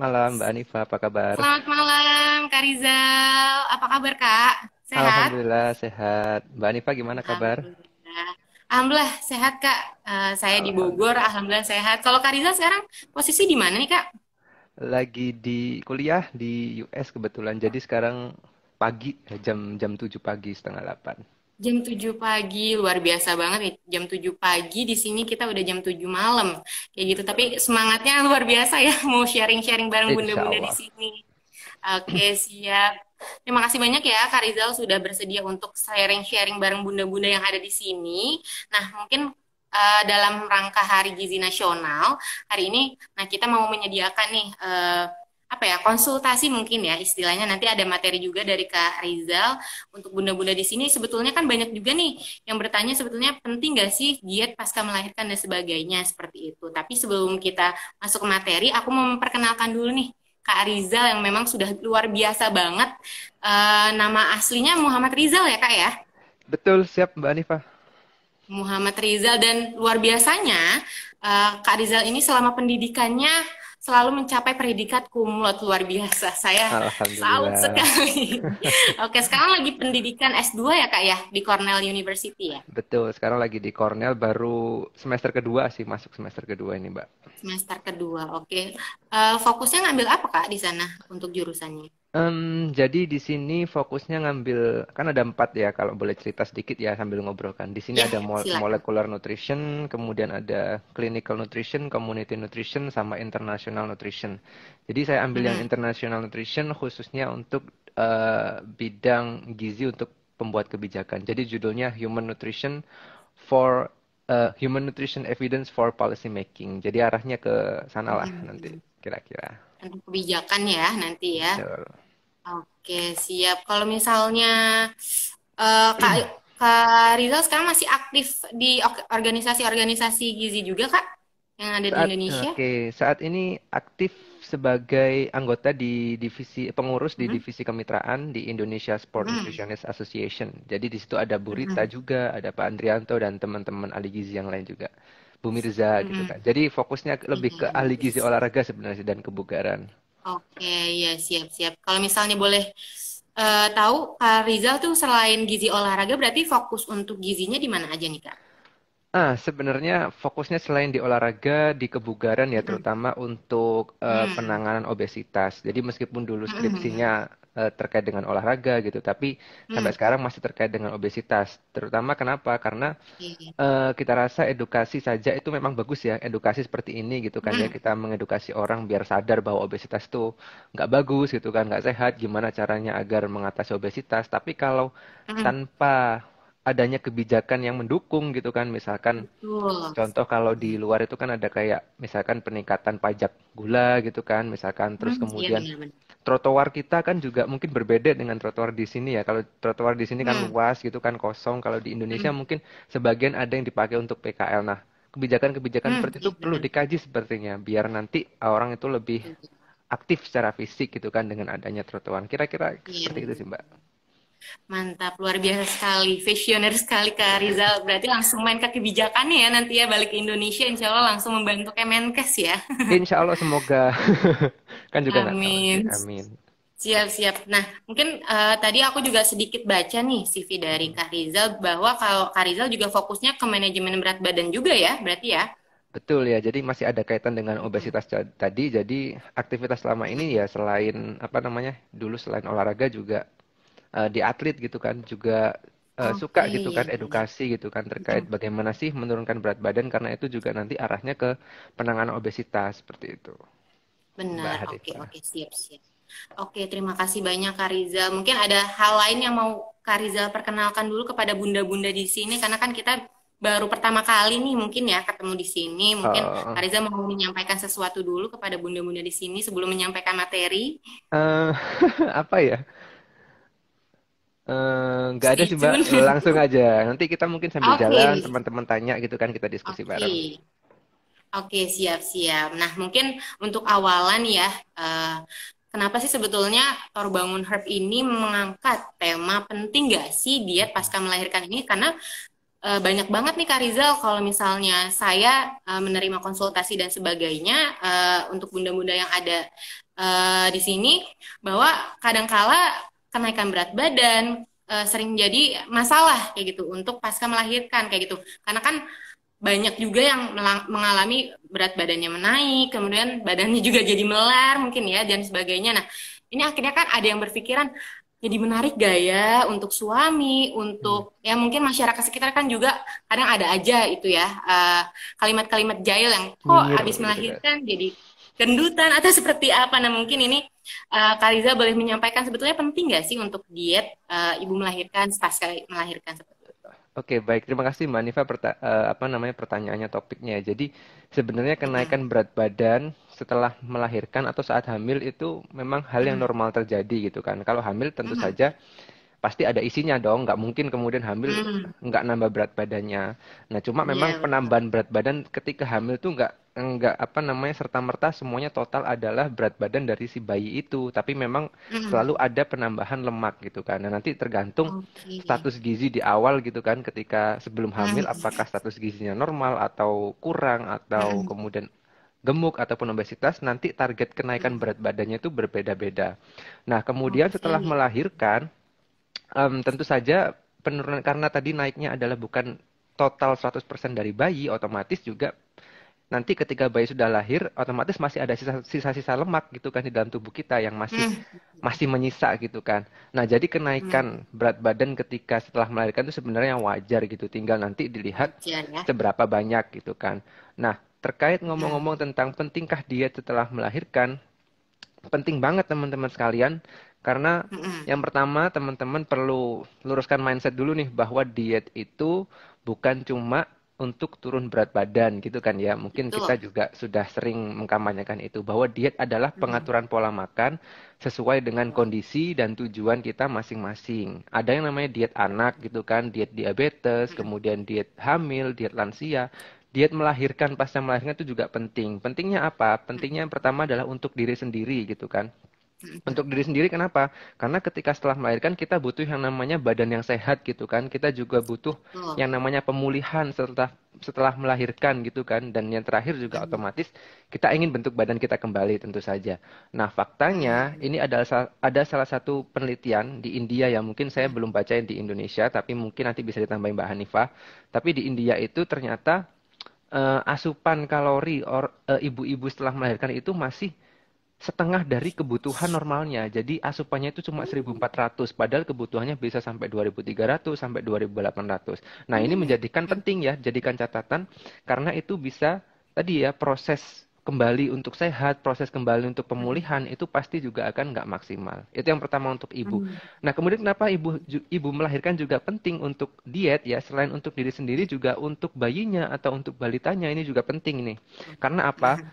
Malam Mbak Anifa, apa kabar? Selamat malam, Kak Rizal. Apa kabar, Kak? Sehat? Alhamdulillah sehat. Mbak Anifa gimana kabar? Alhamdulillah. Alhamdulillah sehat, Kak. Saya di Bogor, Alhamdulillah. Alhamdulillah sehat. Kalau Kak Rizal sekarang posisi di mana nih, Kak? Lagi di kuliah di US kebetulan. Jadi sekarang pagi, jam jam 7 pagi, setengah 8. Jam 7 pagi, luar biasa banget nih. Jam 7 pagi di sini kita udah jam 7 malam. Kayak gitu, tapi semangatnya luar biasa ya, mau sharing-sharing bareng Insya bunda-bunda di Allah. sini. Oke, siap. Terima kasih banyak ya, Kak Rizal sudah bersedia untuk sharing-sharing bareng bunda-bunda yang ada di sini. Nah, mungkin dalam rangka Hari Gizi Nasional, hari ini, nah kita mau menyediakan nih, apa ya, konsultasi mungkin ya, istilahnya nanti ada materi juga dari Kak Rizal untuk bunda-bunda di sini. Sebetulnya kan banyak juga nih yang bertanya sebetulnya penting nggak sih diet pasca melahirkan dan sebagainya, seperti itu. Tapi sebelum kita masuk ke materi, aku mau memperkenalkan dulu nih Kak Rizal yang memang sudah luar biasa banget. Nama aslinya Muhammad Rizal ya Kak ya? Betul, siap Mbak Anifa. Muhammad Rizal dan luar biasanya Kak Rizal ini selama pendidikannya selalu mencapai predikat kumlot luar biasa. Saya salut Alhamdulillah. sekali. Oke, sekarang lagi pendidikan S2 ya Kak ya di Cornell University ya? Betul, sekarang lagi di Cornell baru semester kedua sih, masuk semester kedua ini Mbak. Semester kedua. Oke. Fokusnya ngambil apa Kak di sana untuk jurusannya? Jadi di sini fokusnya ngambil kan ada empat ya kalau boleh cerita sedikit ya sambil ngobrol kan. Di sini Ya, ada silakan. molecular nutrition, kemudian ada clinical nutrition, community nutrition, sama international nutrition. Jadi saya ambil yang Mm-mm. international nutrition khususnya untuk bidang gizi untuk pembuat kebijakan. Jadi judulnya Human Nutrition for Human Nutrition Evidence for Policy Making. Jadi arahnya ke sana lah nanti Mm-mm. kira-kira. Untuk kebijakan ya nanti ya. Betul. Oke, siap. Kalau misalnya Kak, Kak Rizal sekarang masih aktif di organisasi-organisasi gizi juga, Kak, yang ada di Indonesia? Saat ini aktif sebagai anggota di divisi pengurus di Hmm. divisi kemitraan di Indonesia Sport Hmm. Nutritionist Association. Jadi di situ ada Bu Rita Hmm. juga, ada Pak Andrianto dan teman-teman ahli gizi yang lain juga. Bu Mirza gitu Hmm. kan. Jadi fokusnya lebih ke Iya, ahli iya, gizi siap. olahraga sebenarnya dan kebugaran. Oke, ya siap-siap. Kalau misalnya boleh tahu, Kak Rizal tuh selain gizi olahraga, berarti fokus untuk gizinya di mana aja nih, Kak? Sebenarnya fokusnya selain di olahraga, di kebugaran ya, Hmm. terutama untuk Hmm. penanganan obesitas. Jadi meskipun dulu skripsinya Hmm. terkait dengan olahraga gitu, tapi sampai Hmm. sekarang masih terkait dengan obesitas. Terutama kenapa? Karena Oke. kita rasa edukasi saja itu memang bagus ya, edukasi seperti ini gitu kan ya, Hmm. kita mengedukasi orang biar sadar bahwa obesitas itu nggak bagus gitu kan, nggak sehat, gimana caranya agar mengatasi obesitas. Tapi kalau Hmm. tanpa adanya kebijakan yang mendukung gitu kan, misalkan Betul. contoh kalau di luar itu kan ada kayak misalkan peningkatan pajak gula gitu kan, misalkan terus Hmm. Iya kemudian benar-benar. trotoar kita kan juga mungkin berbeda dengan trotoar di sini ya. Kalau trotoar di sini kan Hmm. luas gitu kan kosong. Kalau di Indonesia Hmm. mungkin sebagian ada yang dipakai untuk PKL. Nah, kebijakan-kebijakan Hmm. seperti itu Iya perlu benar. dikaji sepertinya biar nanti orang itu lebih aktif secara fisik gitu kan dengan adanya trotoar. Kira-kira Iya seperti itu benar. sih, Mbak. Mantap, luar biasa sekali. Visioner sekali Kak Rizal. Berarti langsung main ke kebijakannya ya nanti ya balik ke Indonesia. Insya Allah langsung membantu Kemenkes ya. Insya Allah semoga kan juga nggak tahu sih. Amin. Amin. Siap-siap. Nah, mungkin tadi aku juga sedikit baca nih CV dari Kak Rizal bahwa kalau Kak Rizal juga fokusnya ke manajemen berat badan juga ya, berarti ya. Betul ya, jadi masih ada kaitan dengan Mm-mm. obesitas tadi. Jadi aktivitas selama ini Mm-mm. ya selain apa namanya, dulu selain olahraga juga di atlet gitu kan, juga suka Oke, gitu iya kan, benar. edukasi gitu kan terkait Mm-mm. bagaimana sih menurunkan berat badan karena itu juga nanti arahnya ke penanganan obesitas seperti itu, Mbak Benar. Oke, Hanifah. oke, siap-siap. Oke, terima kasih banyak Kak Rizal. Mungkin ada hal lain yang mau Kak Rizal perkenalkan dulu kepada bunda-bunda di sini, karena kan kita baru pertama kali nih mungkin ya ketemu di sini. Mungkin Eh, Kak Rizal mau menyampaikan sesuatu dulu kepada bunda-bunda di sini sebelum menyampaikan materi. eh, apa ya? Nggak ada Stay sih Mbak, tune. langsung aja. Nanti kita mungkin sambil jalan, Oke, teman-teman tanya gitu kan kita diskusi oke. bareng. Oke, siap-siap. Nah, mungkin untuk awalan ya, eh, kenapa sih sebetulnya Tor Bangun Herb ini mengangkat tema penting gak sih diet pasca melahirkan ini? Karena banyak banget nih Kak Rizal kalau misalnya saya menerima konsultasi dan sebagainya untuk bunda-bunda yang ada di sini bahwa kadangkala kenaikan berat badan sering jadi masalah kayak gitu untuk pasca melahirkan kayak gitu. Karena kan banyak juga yang mengalami berat badannya menaik, kemudian badannya juga jadi melar mungkin ya dan sebagainya. Nah, ini akhirnya kan ada yang berpikiran jadi menarik gak ya untuk suami, Hmm. untuk ya mungkin masyarakat sekitar kan juga kadang ada aja itu ya kalimat-kalimat jahil yang kok Nyinyir abis gitu kan. melahirkan jadi gendutan atau seperti apa. Nah mungkin ini Kariza boleh menyampaikan sebetulnya penting gak sih untuk diet ibu melahirkan, pasca melahirkan seperti itu. Oke, baik. Terima kasih Mbak Nifa apa namanya pertanyaannya topiknya. Jadi sebenarnya Mm-mm, kenaikan berat badan setelah melahirkan atau saat hamil itu memang hal yang mm-mm, normal terjadi gitu kan. Kalau hamil tentu mm-mm, saja pasti ada isinya dong, nggak mungkin kemudian hamil mm-mm. nggak nambah berat badannya. Nah, cuma Iya memang betul. penambahan berat badan ketika hamil tuh nggak apa namanya serta-merta semuanya total adalah berat badan dari si bayi itu, tapi memang Mm-mm. selalu ada penambahan lemak gitu kan. Nah, nanti tergantung Oke. status gizi di awal gitu kan, ketika sebelum hamil Mm-mm, apakah status gizinya normal atau kurang atau mm-mm, kemudian gemuk ataupun obesitas, nanti target kenaikan mm-mm. berat badannya itu berbeda-beda. Nah, kemudian setelah Oke. melahirkan, tentu saja penurunan karena tadi naiknya adalah bukan total 100% dari bayi, otomatis juga nanti ketika bayi sudah lahir, otomatis masih ada sisa-sisa lemak gitu kan di dalam tubuh kita yang masih Mm, masih menyisa gitu kan. Nah, jadi mm. kenaikan berat badan ketika setelah melahirkan itu sebenarnya wajar gitu, tinggal nanti dilihat Wajar ya. seberapa banyak gitu kan. Nah, terkait Mm-mm, ngomong-ngomong tentang pentingkah diet setelah melahirkan, penting banget teman-teman sekalian, karena mm-mm. yang pertama teman-teman perlu luruskan mindset dulu nih bahwa diet itu bukan cuma untuk turun berat badan gitu kan ya. Mungkin kita Betul. juga sudah sering mengkampanyekan itu bahwa diet adalah Mm-mm. pengaturan pola makan sesuai dengan Betul. kondisi dan tujuan kita masing-masing. Ada yang namanya diet anak gitu kan, diet diabetes, Mm-mm. kemudian diet hamil, diet lansia. Diet melahirkan pasca melahirkan itu juga penting. Pentingnya apa? Pentingnya yang pertama adalah untuk diri sendiri gitu kan. Mm-mm. Untuk diri sendiri kenapa? Karena ketika setelah melahirkan kita butuh yang namanya badan yang sehat gitu kan. Kita juga butuh Betul. yang namanya pemulihan setelah setelah melahirkan gitu kan. Dan yang terakhir juga Mm-mm. otomatis kita ingin bentuk badan kita kembali tentu saja. Nah, faktanya Mm-mm. ini adalah ada salah satu penelitian di India yang mungkin saya Mm-mm. belum bacain di Indonesia, tapi mungkin nanti bisa ditambahin Mbak Hanifah. Tapi di India itu ternyata asupan kalori ibu-ibu setelah melahirkan itu masih setengah dari kebutuhan normalnya. Jadi asupannya itu cuma 1.400, padahal kebutuhannya bisa sampai 2.300 sampai 2.800. Nah, ini menjadikan Mm-mm. penting ya, jadikan catatan karena itu bisa tadi ya proses kembali untuk sehat, proses kembali untuk pemulihan itu pasti juga akan nggak maksimal. Itu yang pertama untuk ibu. Mm-mm. Nah, kemudian kenapa ibu melahirkan juga penting untuk diet ya, selain untuk diri sendiri juga untuk bayinya atau untuk balitanya ini juga penting nih. Karena apa? Mm-mm.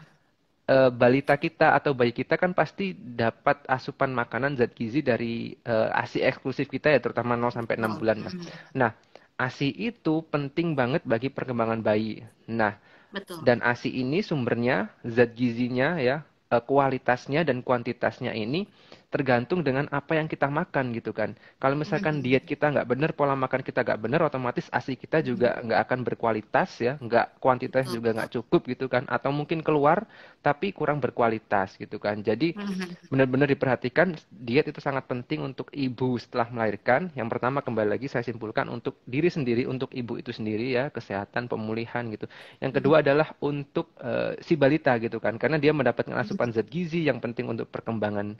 Balita kita atau bayi kita kan pasti dapat asupan makanan zat gizi dari ASI eksklusif kita ya, terutama 0 sampai 6 Betul. bulan lah. Mm-mm. Nah, ASI itu penting banget bagi perkembangan bayi. Nah, Betul. dan ASI ini sumbernya, zat gizinya ya, kualitasnya dan kuantitasnya ini tergantung dengan apa yang kita makan gitu kan. Kalau misalkan Mm-mm. diet kita nggak benar, pola makan kita nggak benar, otomatis ASI kita Mm-mm. juga nggak akan berkualitas ya, nggak kuantitas Betul, juga betul. nggak cukup gitu kan. Atau mungkin keluar tapi kurang berkualitas gitu kan. Jadi Mm-mm. benar-benar diperhatikan diet itu sangat penting untuk ibu setelah melahirkan. Yang pertama kembali lagi saya simpulkan untuk diri sendiri, untuk ibu itu sendiri ya, kesehatan, pemulihan gitu. Yang Mm-mm. kedua adalah untuk si balita gitu kan, karena dia mendapatkan asupan Mm-mm. zat gizi yang penting untuk perkembangan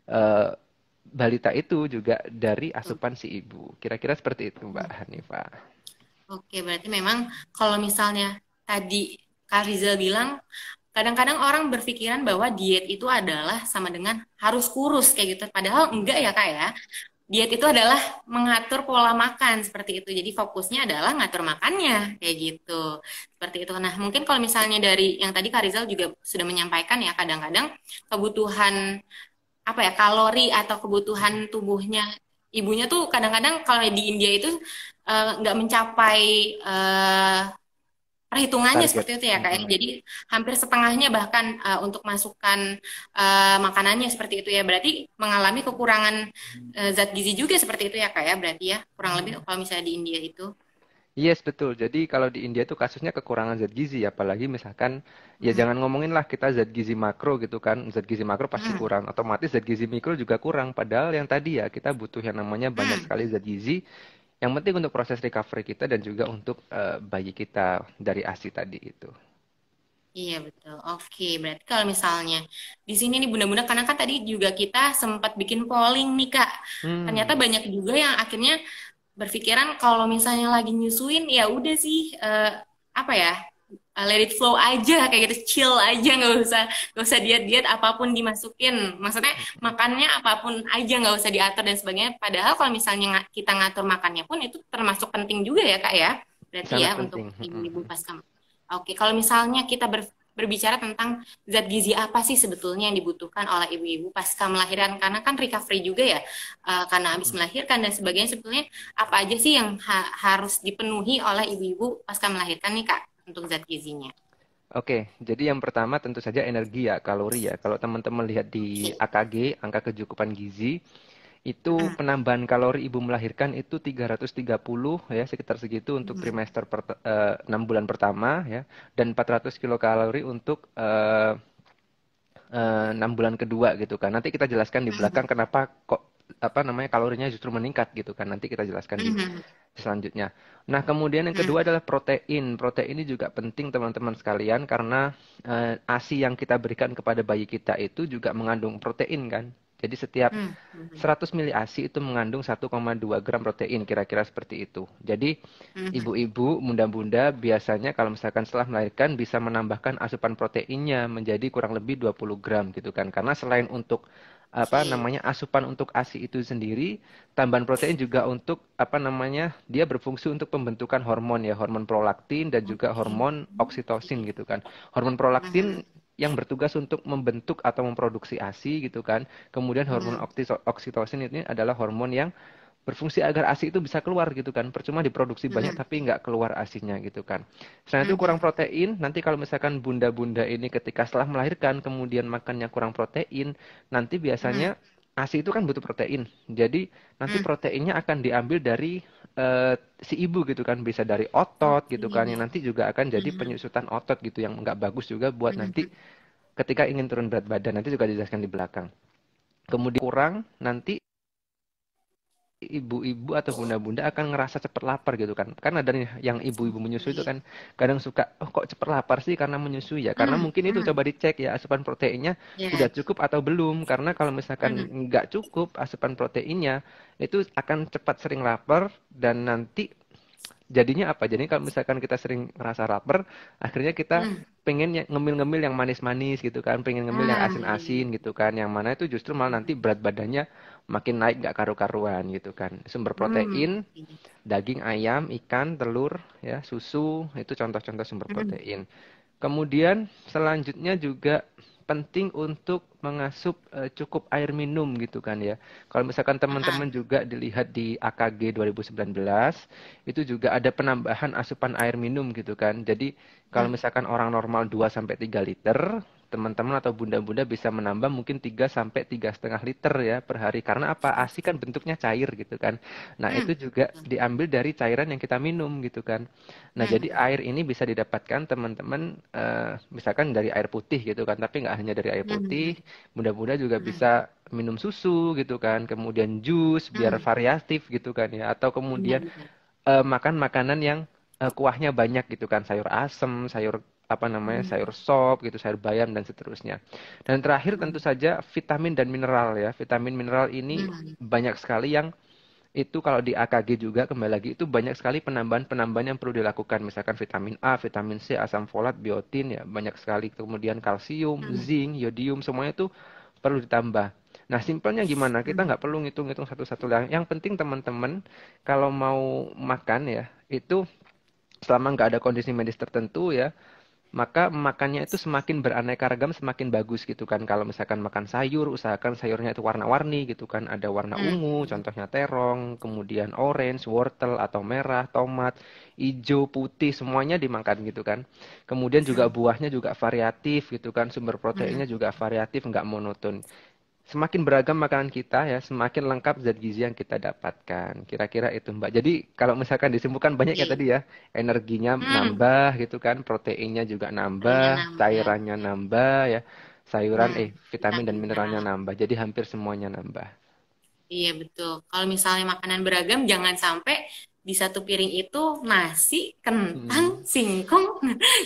eh, balita itu juga dari Betul. asupan si ibu. Kira-kira seperti itu Mbak Hanifah. Oke, berarti memang kalau misalnya tadi Kak Rizal bilang, kadang-kadang orang berpikiran bahwa diet itu adalah sama dengan harus kurus kayak gitu. Padahal enggak ya Kak ya. Diet itu adalah mengatur pola makan seperti itu. Jadi fokusnya adalah ngatur makannya kayak gitu. Seperti itu. Nah, mungkin kalau misalnya dari yang tadi Kak Rizal juga sudah menyampaikan ya, kadang-kadang kebutuhan apa ya kalori atau kebutuhan tubuhnya ibunya tuh kadang-kadang kalau di India itu nggak mencapai eh, perhitungannya Target. seperti itu ya kak ya. Mm-mm. Jadi hampir setengahnya bahkan untuk masukkan makanannya seperti itu ya. Berarti mengalami kekurangan zat gizi juga seperti itu ya kak ya. Berarti ya kurang lebih kalau misalnya di India itu. Yes, betul. Jadi kalau di India tuh kasusnya kekurangan zat gizi, apalagi misalkan ya Hmm. jangan ngomongin lah kita zat gizi makro gitu kan. Zat gizi makro pasti Hmm. kurang, otomatis zat gizi mikro juga kurang. Padahal yang tadi ya kita butuh yang namanya banyak Hmm. sekali zat gizi yang penting untuk proses recovery kita dan juga untuk bayi kita dari ASI tadi itu. Iya betul. Oke, berarti kalau misalnya di sini nih bunda-bunda, karena kan tadi juga kita sempat bikin polling nih Kak. Ternyata Hmm, banyak juga yang akhirnya berpikiran kalau misalnya lagi nyusuin ya udah sih, apa ya, let it flow aja kayak gitu, chill aja, nggak usah diet-diet, apapun dimasukin. Maksudnya makannya apapun aja nggak usah diatur dan sebagainya. Padahal kalau misalnya kita ngatur makannya pun itu termasuk penting juga ya Kak ya. Berarti ya sangat untuk penting. ibu-ibu pasca. Oke, kalau misalnya kita berbicara tentang zat gizi apa sih sebetulnya yang dibutuhkan oleh ibu-ibu pasca melahirkan, karena kan recovery juga ya, karena habis melahirkan dan sebagainya, sebetulnya apa aja sih yang harus dipenuhi oleh ibu-ibu pasca melahirkan nih Kak untuk zat gizinya? Oke, jadi yang pertama tentu saja energi ya, kalori ya. Kalau teman-teman lihat di Oke. AKG, angka kecukupan gizi, itu Mm, penambahan kalori ibu melahirkan itu 330 ya, sekitar segitu untuk mm, trimester 6 bulan pertama ya, dan 400 kilokalori untuk 6 bulan kedua gitu kan. Nanti kita jelaskan di belakang mm, kenapa kok apa namanya kalorinya justru meningkat gitu kan. Nanti kita jelaskan di mm, selanjutnya. Nah, kemudian yang mm, kedua adalah protein. Protein ini juga penting teman-teman sekalian karena ASI yang kita berikan kepada bayi kita itu juga mengandung protein kan. Jadi setiap mm, mm, 100 mili ASI itu mengandung 1,2 gram protein, kira-kira seperti itu. Jadi mm, ibu-ibu, bunda-bunda biasanya kalau misalkan setelah melahirkan bisa menambahkan asupan proteinnya menjadi kurang lebih 20 gram gitu kan. Karena selain untuk apa oke. namanya asupan untuk ASI itu sendiri, tambahan protein juga untuk apa namanya dia berfungsi untuk pembentukan hormon ya, hormon prolaktin dan juga Oke. hormon oksitosin Oke. gitu kan. Hormon Mm, prolaktin yang bertugas untuk membentuk atau memproduksi ASI gitu kan. Kemudian hormon mm, oksitosin ini adalah hormon yang berfungsi agar ASI itu bisa keluar gitu kan. Percuma diproduksi banyak mm, tapi nggak keluar ASINya gitu kan. Selain itu kurang mm, protein, nanti kalau misalkan bunda-bunda ini ketika setelah melahirkan kemudian makannya kurang protein, nanti mm, biasanya ASI itu kan butuh protein. Jadi nanti mm. proteinnya akan diambil dari si ibu gitu kan, bisa dari otot gitu kan, yang Oke. nanti juga akan jadi Mm, penyusutan otot gitu yang nggak bagus juga buat nanti mm, ketika ingin turun berat badan. Nanti juga dijelaskan di belakang. Kemudian kurang nanti ibu-ibu atau bunda-bunda akan ngerasa cepet lapar gitu kan. Kan ada nih yang ibu-ibu menyusui itu oke. kan kadang suka, oh kok cepet lapar sih karena menyusui ya. Karena Mm, mungkin itu mm. coba dicek ya asupan proteinnya udah Ya. cukup atau belum. Karena kalau misalkan Mm, nggak cukup asupan proteinnya itu akan cepat sering lapar dan nanti jadinya apa? Jadi kalau misalkan kita sering ngerasa lapar, akhirnya kita mm. pengen ngemil-ngemil yang manis-manis gitu kan, pengen ngemil yang Ah, iya, iya. asin-asin gitu kan, yang mana itu justru malah nanti Mm, berat badannya makin naik nggak karu-karuan gitu kan. Sumber mm, protein, oke. daging ayam, ikan, telur, ya, susu, itu contoh-contoh sumber Mm, protein. Kemudian selanjutnya juga penting untuk mengasup cukup air minum gitu kan ya. Kalau misalkan ah, teman-teman juga dilihat di AKG 2019, itu juga ada penambahan asupan air minum gitu kan. Jadi kalau mm, misalkan orang normal 2 sampai 3 liter, teman-teman atau bunda-bunda bisa menambah mungkin 3 sampai 3,5 liter ya per hari. Karena apa? ASI kan bentuknya cair gitu kan. Nah, itu mm, juga betul. diambil dari cairan yang kita minum gitu kan. Nah, jadi Mm, air ini bisa didapatkan teman-teman misalkan dari air putih gitu kan, tapi nggak hanya dari air putih, mm, mudah-mudahan juga mm, bisa minum susu gitu kan, kemudian jus biar mm. variatif gitu kan ya, atau kemudian Benar-benar. makan makanan yang kuahnya banyak gitu kan, sayur asem, sayur apa namanya, Mm, sayur sop gitu, sayur bayam dan seterusnya. Dan terakhir tentu mm, saja vitamin dan mineral ya. Vitamin mineral ini mm, banyak sekali yang itu kalau di AKG juga kembali lagi itu banyak sekali penambahan-penambahan yang perlu dilakukan. Misalkan vitamin A, vitamin C, asam folat, biotin ya banyak sekali. Kemudian kalsium, mm, zinc, yodium semuanya itu perlu ditambah. Nah, simpelnya gimana? Kita mm, nggak perlu ngitung-ngitung satu-satu. Yang penting teman-teman kalau mau makan ya itu selama nggak ada kondisi medis tertentu ya maka makannya itu semakin beraneka ragam, semakin bagus gitu kan. Kalau misalkan makan sayur, usahakan sayurnya itu warna-warni gitu kan. Ada warna mm, ungu, mm, contohnya terong, kemudian orange, wortel atau merah, tomat, hijau, putih, semuanya dimakan gitu kan. Kemudian juga mm, buahnya juga variatif gitu kan. Sumber proteinnya mm, juga variatif, nggak monoton. semakin beragam makanan kita ya, semakin lengkap zat gizi yang kita dapatkan. Kira-kira itu Mbak. Jadi kalau misalkan disimpulkan banyak ya Oke. tadi ya, energinya Hmm, nambah gitu kan, proteinnya juga nambah, kalorinya nambah. cairannya nambah ya, sayuran vitamin dan Vitamin mineralnya mineral. nambah. Jadi hampir semuanya nambah. Iya betul. Kalau misalnya makanan beragam, jangan sampai di satu piring itu nasi, kentang, Hmm, singkong.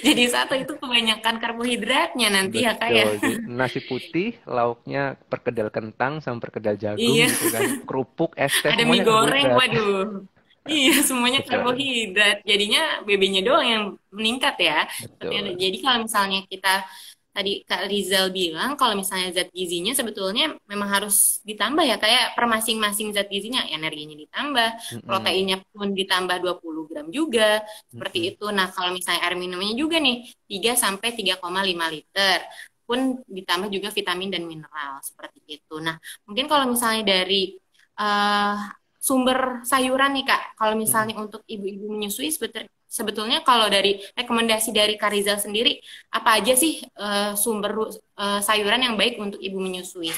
Jadi satu itu kebanyakan karbohidratnya nanti ya kak ya. betul. Jadi, nasi putih, lauknya perkedel kentang sama perkedel jagung Iya. gitu kan. Kerupuk, es teh Ada mie semuanya goreng, karbohidrat. waduh. Iya, semuanya Betul. karbohidrat. Jadinya BB-nya doang yang meningkat ya. Betul. Jadi kalau misalnya kita tadi Kak Rizal bilang kalau misalnya zat gizinya sebetulnya memang harus ditambah ya kayak per masing-masing zat gizinya energinya ditambah, Mm-mm. proteinnya pun ditambah 20 gram juga seperti Mm-mm. itu. Nah, kalau misalnya air minumnya juga nih 3 sampai 3,5 liter pun ditambah juga vitamin dan mineral seperti itu. Nah, mungkin kalau misalnya dari eh, sumber sayuran nih Kak, kalau Mm-mm. misalnya untuk ibu-ibu menyusui sebetulnya kalau dari rekomendasi dari Kak Rizal sendiri apa aja sih sumber sayuran yang baik untuk ibu menyusui?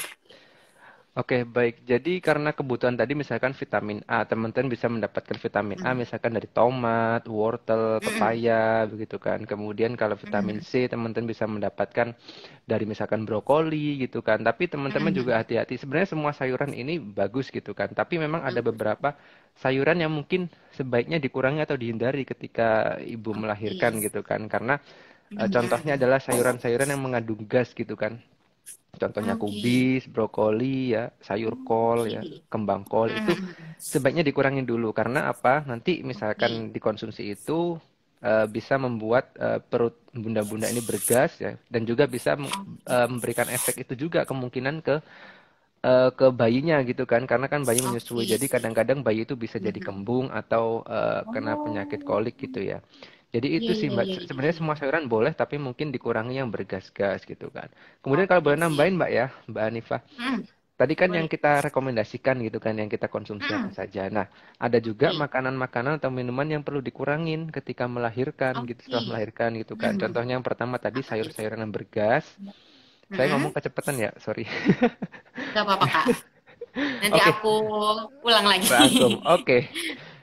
Oke, baik. Jadi karena kebutuhan tadi misalkan vitamin A, teman-teman bisa mendapatkan vitamin A Hmm. misalkan dari tomat, wortel, Mm-mm. pepaya, begitu kan. Kemudian kalau vitamin Mm-mm. C, teman-teman bisa mendapatkan dari misalkan brokoli gitu kan. Tapi teman-teman juga Mm-mm. hati-hati. Sebenarnya semua sayuran ini bagus gitu kan. Tapi memang ada Bagus. beberapa sayuran yang mungkin sebaiknya dikurangi atau dihindari ketika ibu melahirkan Oke. gitu kan. Karena contohnya Mm-mm. adalah sayuran-sayuran yang mengandung gas gitu kan. Contohnya Oke. kubis, brokoli ya, sayur kol ya, Oke. kembang kol itu Mm-mm. sebaiknya dikurangin dulu karena apa? Nanti misalkan Oke. dikonsumsi itu bisa membuat perut bunda-bunda ini bergas ya dan juga bisa memberikan efek itu juga kemungkinan ke bayinya gitu kan karena kan bayi menyusui Oke. jadi kadang-kadang bayi itu bisa jadi Mm-mm. kembung atau kena penyakit Oh. kolik gitu ya. Jadi itu Iya, sih iya, Mbak. iya, iya, Sebenarnya iya. semua sayuran boleh tapi mungkin dikurangi yang bergas-gas gitu kan. Kemudian kalau Oke, boleh siap. nambahin Mbak ya, Mbak Hanifah. Mm. Tadi kan yang Boleh. kita rekomendasikan gitu kan, yang kita konsumsi apa Mm. saja. Nah, ada juga Oke. makanan-makanan atau minuman yang perlu dikurangin ketika melahirkan gitu, setelah Oke. melahirkan gitu kan. Mm. Contohnya yang pertama tadi Apa tuh? sayur-sayuran yang bergas. Saya ngomong Mm. kecepatan ya, sorry. Gak apa-apa, Kak. Nanti Oke, aku ulang lagi. rangkum. Oke.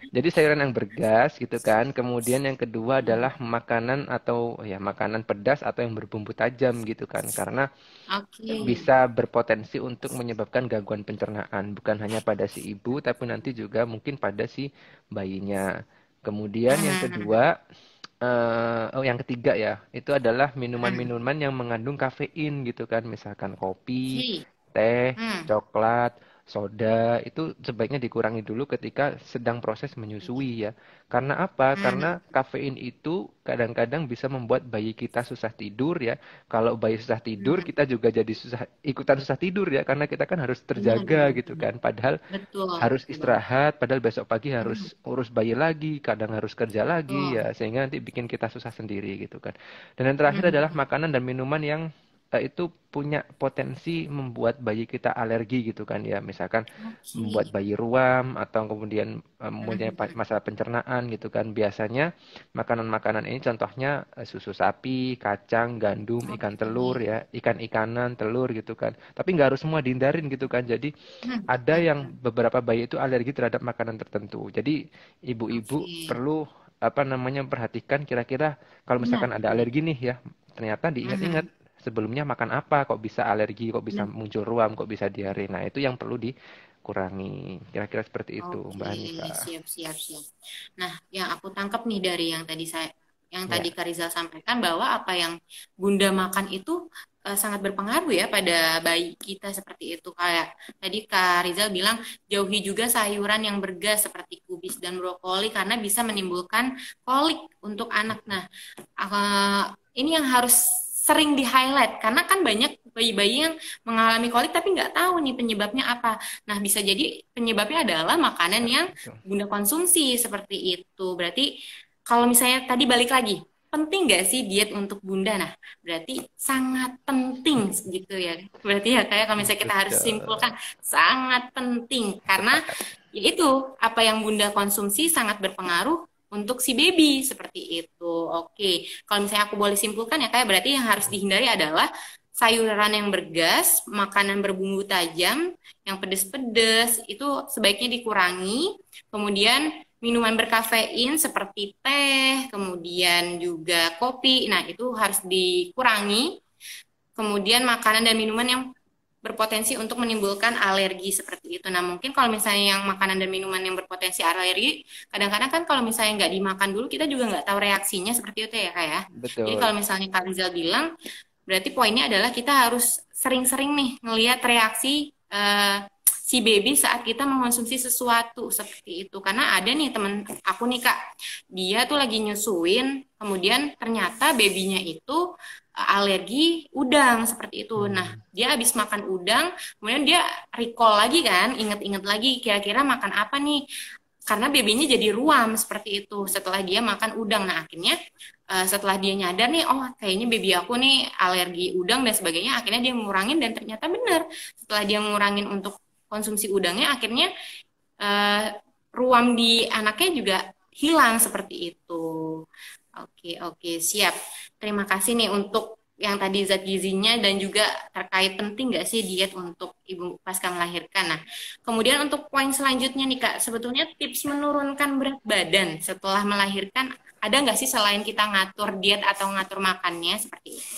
Jadi sayuran yang bergas gitu kan. Kemudian yang kedua adalah makanan atau ya makanan pedas atau yang berbumbu tajam gitu kan. Karena Oke. bisa berpotensi untuk menyebabkan gangguan pencernaan, bukan hanya pada si ibu, tapi nanti juga mungkin pada si bayinya. Kemudian yang Hmm. kedua, oh yang ketiga ya, itu adalah Hmm. minuman-minuman yang mengandung kafein gitu kan, misalkan kopi, Oke. teh, Hmm. coklat, soda, itu sebaiknya dikurangi dulu ketika sedang proses menyusui ya. Karena apa? Karena Hmm. kafein itu kadang-kadang bisa membuat bayi kita susah tidur ya. Kalau bayi susah tidur, Hmm. kita juga jadi susah ikutan susah tidur ya, karena kita kan harus Benar, terjaga benar, gitu benar. kan. Padahal Betul, harus betul. istirahat, padahal besok pagi harus Hmm. urus bayi lagi, kadang harus kerja lagi Betul. ya, sehingga nanti bikin kita susah sendiri gitu kan. Dan yang terakhir adalah Hmm. makanan dan minuman yang itu punya potensi membuat bayi kita alergi gitu kan ya, misalkan membuat Oke. bayi ruam atau kemudian mempunyai Hmm. masalah pencernaan gitu kan. Biasanya makanan-makanan ini contohnya susu sapi, kacang, gandum, ikan telur Oke. ya, ikan-ikanan, telur gitu kan. Tapi nggak harus semua dihindarin gitu kan. Jadi Hmm. ada Hmm. yang beberapa bayi itu alergi terhadap makanan tertentu. Jadi ibu-ibu Oke. perlu apa namanya memperhatikan kira-kira kalau Benar, misalkan ada benar. alergi nih ya, ternyata diingat-ingat Hmm. sebelumnya makan apa kok bisa alergi, kok bisa Benar. muncul ruam, kok bisa diare. Nah, itu yang perlu dikurangi. Kira-kira seperti itu, Oke, Mbak Hanifah. siap, siap, siap. Nah, yang aku tangkap nih dari yang tadi Ya. Kak Rizal sampaikan bahwa apa yang Bunda makan itu sangat berpengaruh ya pada bayi kita seperti itu. Kayak tadi Kak Rizal bilang jauhi juga sayuran yang bergas seperti kubis dan brokoli karena bisa menimbulkan kolik untuk anak. Nah, ini yang harus sering di-highlight karena kan banyak bayi-bayi yang mengalami kolik tapi nggak tahu nih penyebabnya apa. Nah, bisa jadi penyebabnya adalah makanan Ya, yang betul. Bunda konsumsi seperti itu. Berarti kalau misalnya tadi balik lagi, penting nggak sih diet untuk Bunda? Nah, berarti sangat penting gitu ya. Berarti ya kayak kalau misalnya kita harus simpulkan Betul. sangat penting karena Sepakat. yaitu apa yang Bunda konsumsi sangat berpengaruh untuk si baby seperti itu. Oke, kalau misalnya aku boleh simpulkan ya kayak berarti yang harus dihindari adalah sayuran yang bergas, makanan berbumbu tajam, yang pedes-pedes itu sebaiknya dikurangi. Kemudian minuman berkafein seperti teh, kemudian juga kopi. Nah, itu harus dikurangi. Kemudian makanan dan minuman yang berpotensi untuk menimbulkan alergi seperti itu. Nah, mungkin kalau misalnya yang makanan dan minuman yang berpotensi alergi, kadang-kadang kan kalau misalnya nggak dimakan dulu, kita juga nggak tahu reaksinya seperti itu ya, Kak ya. Jadi Betul. kalau misalnya Kak Rizal bilang, berarti poinnya adalah kita harus sering-sering nih ngelihat reaksi si baby saat kita mengonsumsi sesuatu seperti itu. Karena ada nih temen aku nih Kak, dia tuh lagi nyusuin, kemudian ternyata babynya itu alergi udang seperti itu. Nah, Hmm. dia habis makan udang, kemudian dia recall lagi kan, inget-inget lagi kira-kira makan apa nih. Karena babynya jadi ruam seperti itu setelah dia makan udang. Nah, akhirnya setelah dia nyadar nih, oh kayaknya baby aku nih alergi udang dan sebagainya, akhirnya dia ngurangin dan ternyata benar. Setelah dia ngurangin untuk konsumsi udangnya, akhirnya eh, ruam di anaknya juga hilang seperti itu. Oke, oke, siap. Terima kasih nih untuk yang tadi zat gizinya dan juga terkait penting nggak sih diet untuk ibu pasca melahirkan. Nah, kemudian untuk poin selanjutnya nih Kak, sebetulnya tips menurunkan berat badan setelah melahirkan ada nggak sih selain kita ngatur diet atau ngatur makannya seperti itu?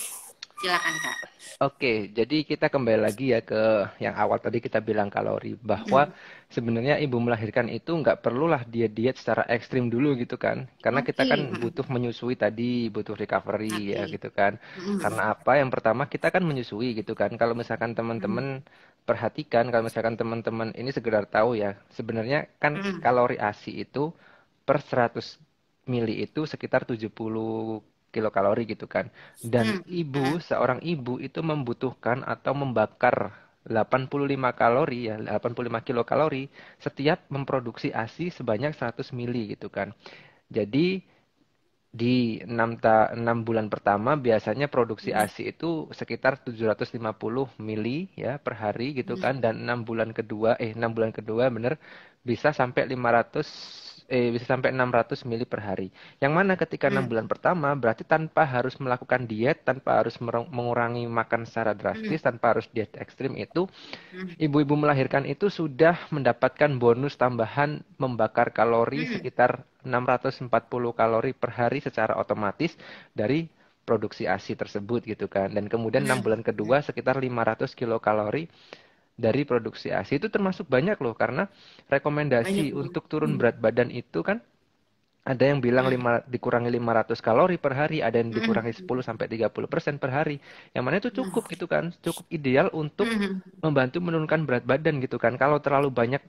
Silakan Kak. Oke, jadi kita kembali lagi ya ke yang awal tadi kita bilang kalori, bahwa Mm. sebenarnya ibu melahirkan itu nggak perlulah diet-diet secara ekstrim dulu gitu kan. Karena kita Oke, kan butuh menyusui tadi, butuh recovery ya oke. gitu kan. Mm. Karena apa? Yang pertama kita kan menyusui gitu kan. Kalau misalkan Mm. teman-teman perhatikan, kalau misalkan teman-teman ini sekedar tahu ya, sebenarnya kan Mm. kalori ASI itu per 100 mili itu sekitar 70 kilokalori gitu kan. Dan Mm. ibu, seorang ibu itu membutuhkan atau membakar 85 kalori ya, 85 kilokalori setiap memproduksi ASI sebanyak 100 mili gitu kan. Jadi di 6 bulan pertama biasanya produksi Mm. ASI itu sekitar 750 mili ya per hari gitu Mm. kan, dan 6 bulan kedua bener bisa sampai 500 bisa sampai 600 mili per hari. Yang mana ketika 6 Mm. bulan pertama berarti tanpa harus melakukan diet, tanpa harus mengurangi makan secara Mm. drastis, tanpa harus diet ekstrim itu Mm. ibu-ibu melahirkan itu sudah mendapatkan bonus tambahan membakar kalori Mm. sekitar 640 kalori per hari secara otomatis dari produksi ASI tersebut gitu kan. Dan kemudian 6 Mm. bulan kedua sekitar 500 kilokalori dari produksi ASI. Itu termasuk banyak loh, karena Banyak rekomendasi banget. untuk turun Mm. berat badan itu kan ada yang bilang Mm. dikurangi 500 kalori per hari, ada yang Mm. dikurangi 10 sampai 30% per hari. Yang mana itu cukup Mm. gitu kan, cukup ideal untuk Mm. membantu menurunkan berat badan gitu kan. Kalau terlalu banyak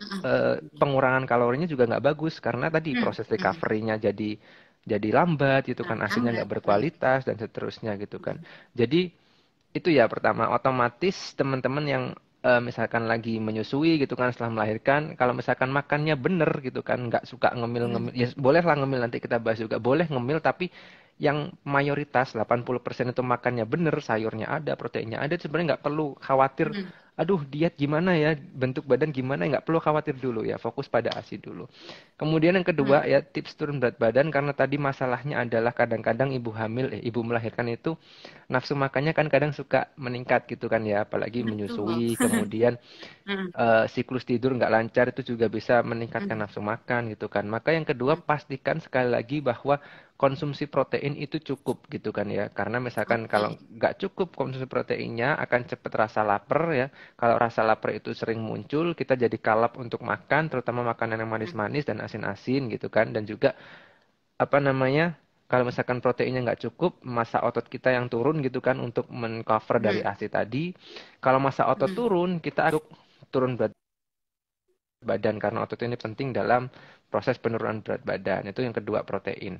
pengurangan kalorinya juga nggak bagus, karena tadi Mm. proses Mm. recovery-nya jadi lambat gitu kan, hasilnya Lambat, nggak betul. berkualitas dan seterusnya gitu kan. Jadi itu ya pertama, otomatis teman-teman yang misalkan lagi menyusui gitu kan setelah melahirkan, kalau misalkan makannya bener gitu kan, nggak suka Mm. ngemil-ngemil, ya bolehlah ngemil, nanti kita bahas juga, boleh ngemil, tapi yang mayoritas 80% itu makannya bener, sayurnya ada, proteinnya ada, sebenarnya nggak perlu khawatir, Mm. aduh diet gimana ya, bentuk badan gimana, nggak perlu khawatir dulu ya, fokus pada ASI dulu. Kemudian yang kedua Mm. ya, tips turun berat badan, karena tadi masalahnya adalah kadang-kadang ibu hamil, ibu melahirkan itu nafsu makannya kan kadang suka meningkat gitu kan ya, apalagi Betul. menyusui, kemudian Mm. siklus tidur nggak lancar itu juga bisa meningkatkan Mm. nafsu makan gitu kan. Maka yang kedua, Mm. pastikan sekali lagi bahwa konsumsi protein itu cukup gitu kan ya. Karena misalkan kalau Oke. nggak cukup konsumsi proteinnya akan cepat rasa lapar ya. Kalau rasa lapar itu sering muncul, kita jadi kalap untuk makan, terutama makanan yang Mm. manis-manis dan asin-asin gitu kan. Dan juga apa namanya, kalau misalkan proteinnya nggak cukup, massa otot kita yang turun gitu kan untuk mengcover dari Mm. ASI tadi. Kalau massa otot Mm. turun, kita untuk turun berat badan, karena otot ini penting dalam proses penurunan berat badan. Itu yang kedua, protein.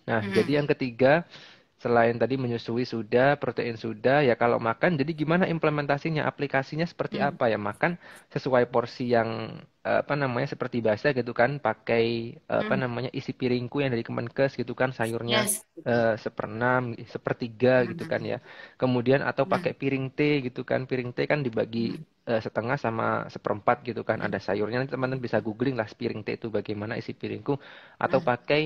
Nah, jadi Mm. yang ketiga, selain tadi menyusui sudah, protein sudah, ya kalau makan, jadi gimana implementasinya, aplikasinya seperti Mm. apa ya? Makan sesuai porsi yang apa namanya, seperti biasa gitu kan, pakai apa Mm. namanya, isi piringku yang dari Kemenkes gitu kan, sayurnya Yes, betul. seperenam, sepertiga gitu kan Mm. ya. Kemudian atau Mm. pakai piring T gitu kan, piring T kan dibagi Mm. setengah sama seperempat gitu kan, Mm. ada sayurnya. Nanti teman-teman bisa googling lah piring T itu bagaimana isi piringku, atau Mm. pakai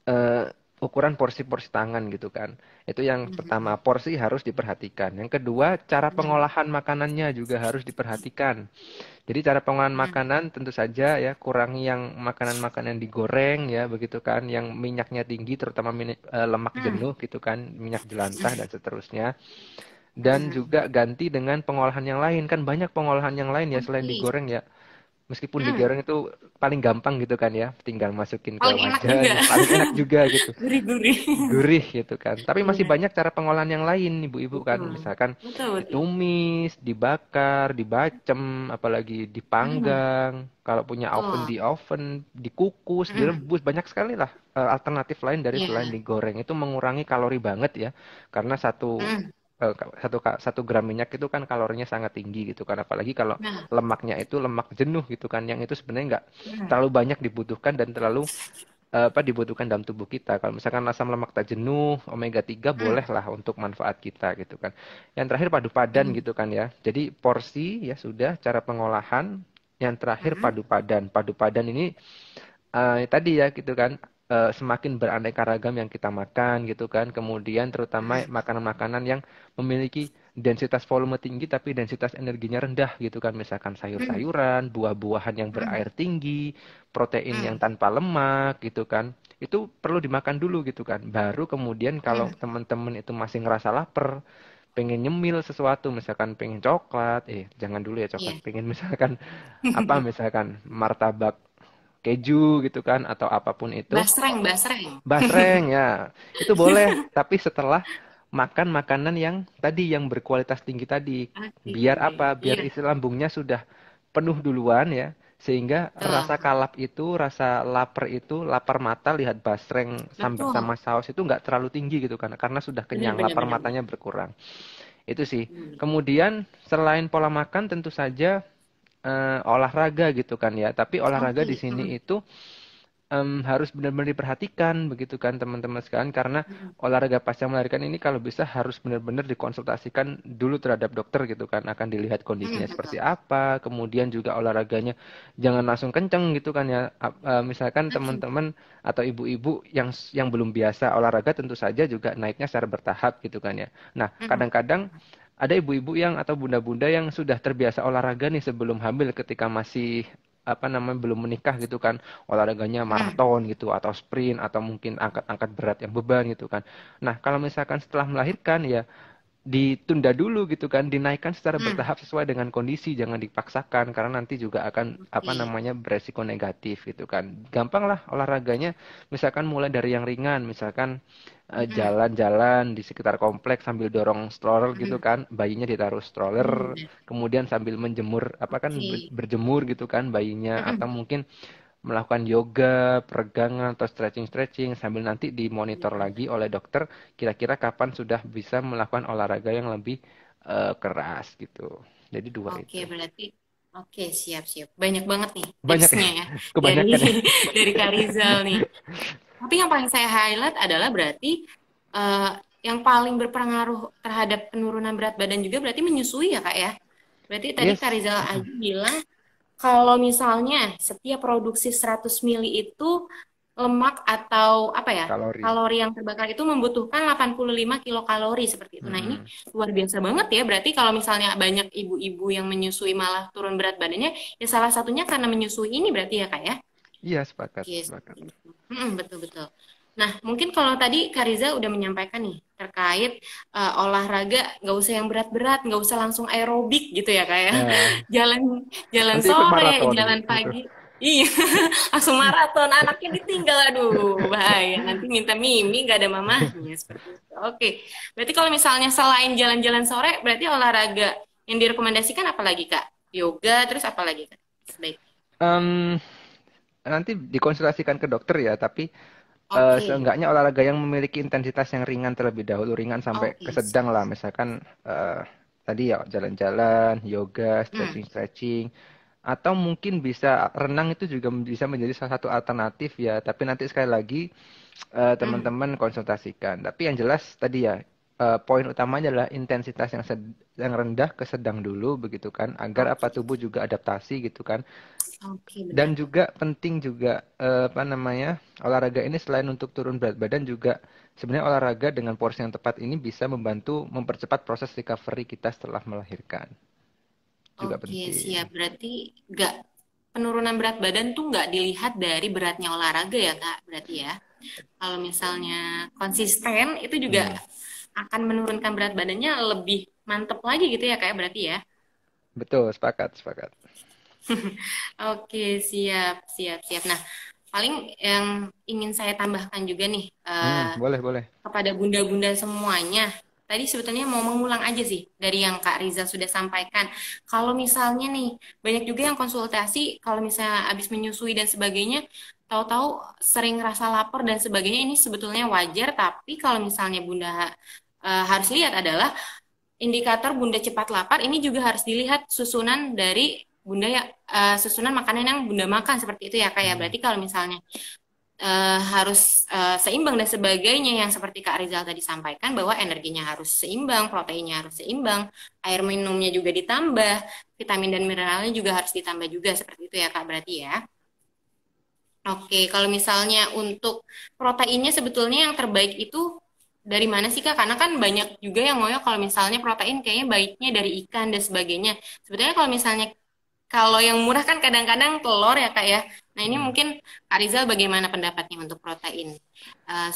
eh, ukuran porsi-porsi tangan gitu kan. Itu yang Mhm. pertama, porsi harus diperhatikan. Yang kedua, cara Mhm. pengolahan makanannya juga harus diperhatikan. Jadi cara pengolahan Mhm. makanan tentu saja ya kurangi yang makanan-makanan digoreng ya begitu kan, yang minyaknya tinggi terutama lemak Mhm. jenuh gitu kan, minyak jelantah dan seterusnya. Dan Mhm. juga ganti dengan pengolahan yang lain kan banyak pengolahan yang lain ya selain Oke. digoreng ya. Meskipun Mhm. digoreng itu paling gampang gitu kan ya, tinggal masukin ke Paling enak wajan, juga. paling enak juga gitu. Gurih-gurih. Gurih gitu kan. Tapi masih Iya, banyak cara pengolahan yang lain, ibu-ibu kan. betul. Misalkan Betul, betul. ditumis, dibakar, dibacem, apalagi Mhm. dipanggang. Kalau punya oven Betul. di oven, dikukus, Mhm. direbus, banyak sekali lah alternatif lain dari selain Iya. digoreng. Itu mengurangi kalori banget ya. Karena Mhm. satu gram minyak itu kan kalorinya sangat tinggi gitu kan. Apalagi kalau Nah. lemaknya itu lemak jenuh gitu kan. Yang itu sebenarnya nggak Mhm. terlalu banyak dibutuhkan dan terlalu dibutuhkan dalam tubuh kita. Kalau misalkan asam lemak tak jenuh, omega 3 Mhm. bolehlah untuk manfaat kita gitu kan. Yang terakhir padu padan Mhm. gitu kan ya. Jadi porsi ya sudah, cara pengolahan. Yang terakhir Mhm. padu padan. Padu padan ini tadi ya gitu kan semakin beraneka ragam yang kita makan gitu kan. Kemudian terutama Mhm. makanan-makanan yang memiliki densitas volume tinggi tapi densitas energinya rendah gitu kan. Misalkan Mhm. sayur-sayuran, buah-buahan yang Mhm. berair tinggi, protein yang Mhm. tanpa lemak gitu kan. Itu perlu dimakan dulu gitu kan. Baru kemudian kalau Mhm. teman-teman itu masih ngerasa lapar, pengen nyemil sesuatu, misalkan pengen coklat, jangan dulu ya coklat, Iya. pengen misalkan apa misalkan martabak keju gitu kan atau apapun itu. Basreng, basreng. Basreng ya, itu boleh, tapi setelah makan makanan yang tadi yang berkualitas tinggi tadi. Oke. Biar apa? Biar Iya, isi lambungnya sudah penuh duluan ya, sehingga rasa betul. kalap itu, rasa lapar itu, lapar mata lihat basreng sambal Betul. sama saus itu nggak terlalu tinggi gitu kan, karena sudah Benar, kenyang, benar, lapar benar, benar. matanya berkurang. Itu sih. Hmm. Kemudian selain pola makan tentu saja olahraga gitu kan ya. Tapi olahraga di Oke. sini Mhm. itu harus benar-benar diperhatikan begitu kan teman-teman sekalian karena Mhm. olahraga pasca melahirkan ini kalau bisa harus benar-benar dikonsultasikan dulu terhadap dokter gitu kan akan dilihat kondisinya Mhm. seperti Betul. apa kemudian juga olahraganya jangan langsung kenceng gitu kan ya. Misalkan Mhm. teman-teman atau ibu-ibu yang belum biasa olahraga tentu saja juga naiknya secara bertahap gitu kan ya. Nah Mhm. kadang-kadang ada ibu-ibu yang atau bunda-bunda yang sudah terbiasa olahraga nih sebelum hamil ketika masih apa namanya belum menikah gitu kan olahraganya Mhm. maraton gitu atau sprint atau mungkin angkat-angkat berat yang beban gitu kan. Nah, kalau misalkan setelah melahirkan ya ditunda dulu gitu kan, dinaikkan secara Mhm. bertahap sesuai dengan kondisi, jangan dipaksakan karena nanti juga akan apa Oke. namanya beresiko negatif gitu kan. Gampang lah olahraganya, misalkan mulai dari yang ringan, misalkan Mhm. jalan-jalan di sekitar kompleks sambil dorong stroller gitu Mhm. kan, bayinya ditaruh stroller, Mhm. kemudian sambil menjemur apa kan Oke. berjemur gitu kan bayinya atau Mhm. mungkin melakukan yoga, peregangan, atau stretching-stretching sambil nanti dimonitor Iya. lagi oleh dokter kira-kira kapan sudah bisa melakukan olahraga yang lebih keras gitu. Jadi dua Oke, itu. berarti oke, siap-siap. Banyak banget nih Banyak ya, tipsnya ya dari kebanyakan ya. dari Kak Rizal nih. Tapi yang paling saya highlight adalah berarti eh, yang paling berpengaruh terhadap penurunan berat badan juga berarti menyusui ya Kak ya. Berarti tadi Kak Yes, Rizal Aji bilang kalau misalnya setiap produksi 100 mili itu lemak atau apa ya, kalori. kalori yang terbakar itu membutuhkan 85 kilokalori seperti itu. Nah, ini Mm-mm. luar biasa banget ya. Berarti kalau misalnya banyak ibu-ibu yang menyusui malah turun berat badannya, ya salah satunya karena menyusui ini berarti ya Kak ya. Iya, sepakat, Oke, sepakat. betul. Betul, betul. Nah, mungkin kalau tadi Kak Riza udah menyampaikan nih terkait olahraga nggak usah yang berat-berat, nggak usah langsung aerobik gitu ya Kak ya. Ya, Jalan jalan nanti ikut sore, maraton jalan gitu. pagi. Iya, langsung maraton. Anaknya ditinggal, aduh, bahaya. Nanti minta mimi nggak ada mamahnya seperti itu. Oke, berarti kalau misalnya selain jalan-jalan sore, berarti olahraga yang direkomendasikan apa lagi Kak? Yoga, terus apa lagi Kak? Sebaiknya. Em, Nanti dikonsultasikan ke dokter ya, tapi Oke, seenggaknya olahraga yang memiliki intensitas yang ringan terlebih dahulu, ringan sampai ke oke, sedang siap. lah. Misalkan tadi ya jalan-jalan, yoga, Hmm. stretching-stretching, atau mungkin bisa renang itu juga bisa menjadi salah satu alternatif ya. Tapi nanti sekali lagi Hmm. teman-teman konsultasikan. Tapi yang jelas tadi ya poin utamanya adalah intensitas yang rendah ke sedang dulu begitu kan, agar apa Oke, tubuh juga adaptasi gitu kan. oke Dan benar. juga penting juga apa namanya, olahraga ini selain untuk turun berat badan juga sebenarnya olahraga dengan porsi yang tepat ini bisa membantu mempercepat proses recovery kita setelah melahirkan. Juga Oke, penting. siap. Berarti nggak penurunan berat badan tuh nggak dilihat dari beratnya olahraga ya, Kak? Berarti ya. Kalau misalnya konsisten, itu juga Hmm, akan menurunkan berat badannya lebih mantep lagi gitu ya, Kak? Berarti ya. betul, sepakat, sepakat. Oke, siap, siap, siap. Nah, paling yang ingin saya tambahkan juga nih, Boleh, boleh. kepada bunda-bunda semuanya. Tadi sebetulnya mau mengulang aja sih dari yang Kak Riza sudah sampaikan. Kalau misalnya nih, banyak juga yang konsultasi kalau misalnya habis menyusui dan sebagainya, tahu-tahu sering rasa lapar dan sebagainya, ini sebetulnya wajar, tapi kalau misalnya bunda harus lihat adalah indikator bunda cepat lapar ini juga harus dilihat susunan dari bunda ya, susunan makanan yang bunda makan seperti itu ya kayak Hmm, berarti kalau misalnya harus seimbang dan sebagainya yang seperti Kak Rizal tadi sampaikan bahwa energinya harus seimbang, proteinnya harus seimbang, air minumnya juga ditambah, vitamin dan mineralnya juga harus ditambah juga seperti itu ya Kak berarti ya. Oke, kalau misalnya untuk proteinnya sebetulnya yang terbaik itu dari mana sih Kak? Karena kan banyak juga yang ngoyo kalau misalnya protein kayaknya baiknya dari ikan dan sebagainya. Sebetulnya kalau misalnya kalau yang murah kan kadang-kadang telur ya Kak ya. Nah ini hmm. mungkin Kak Rizal bagaimana pendapatnya untuk protein,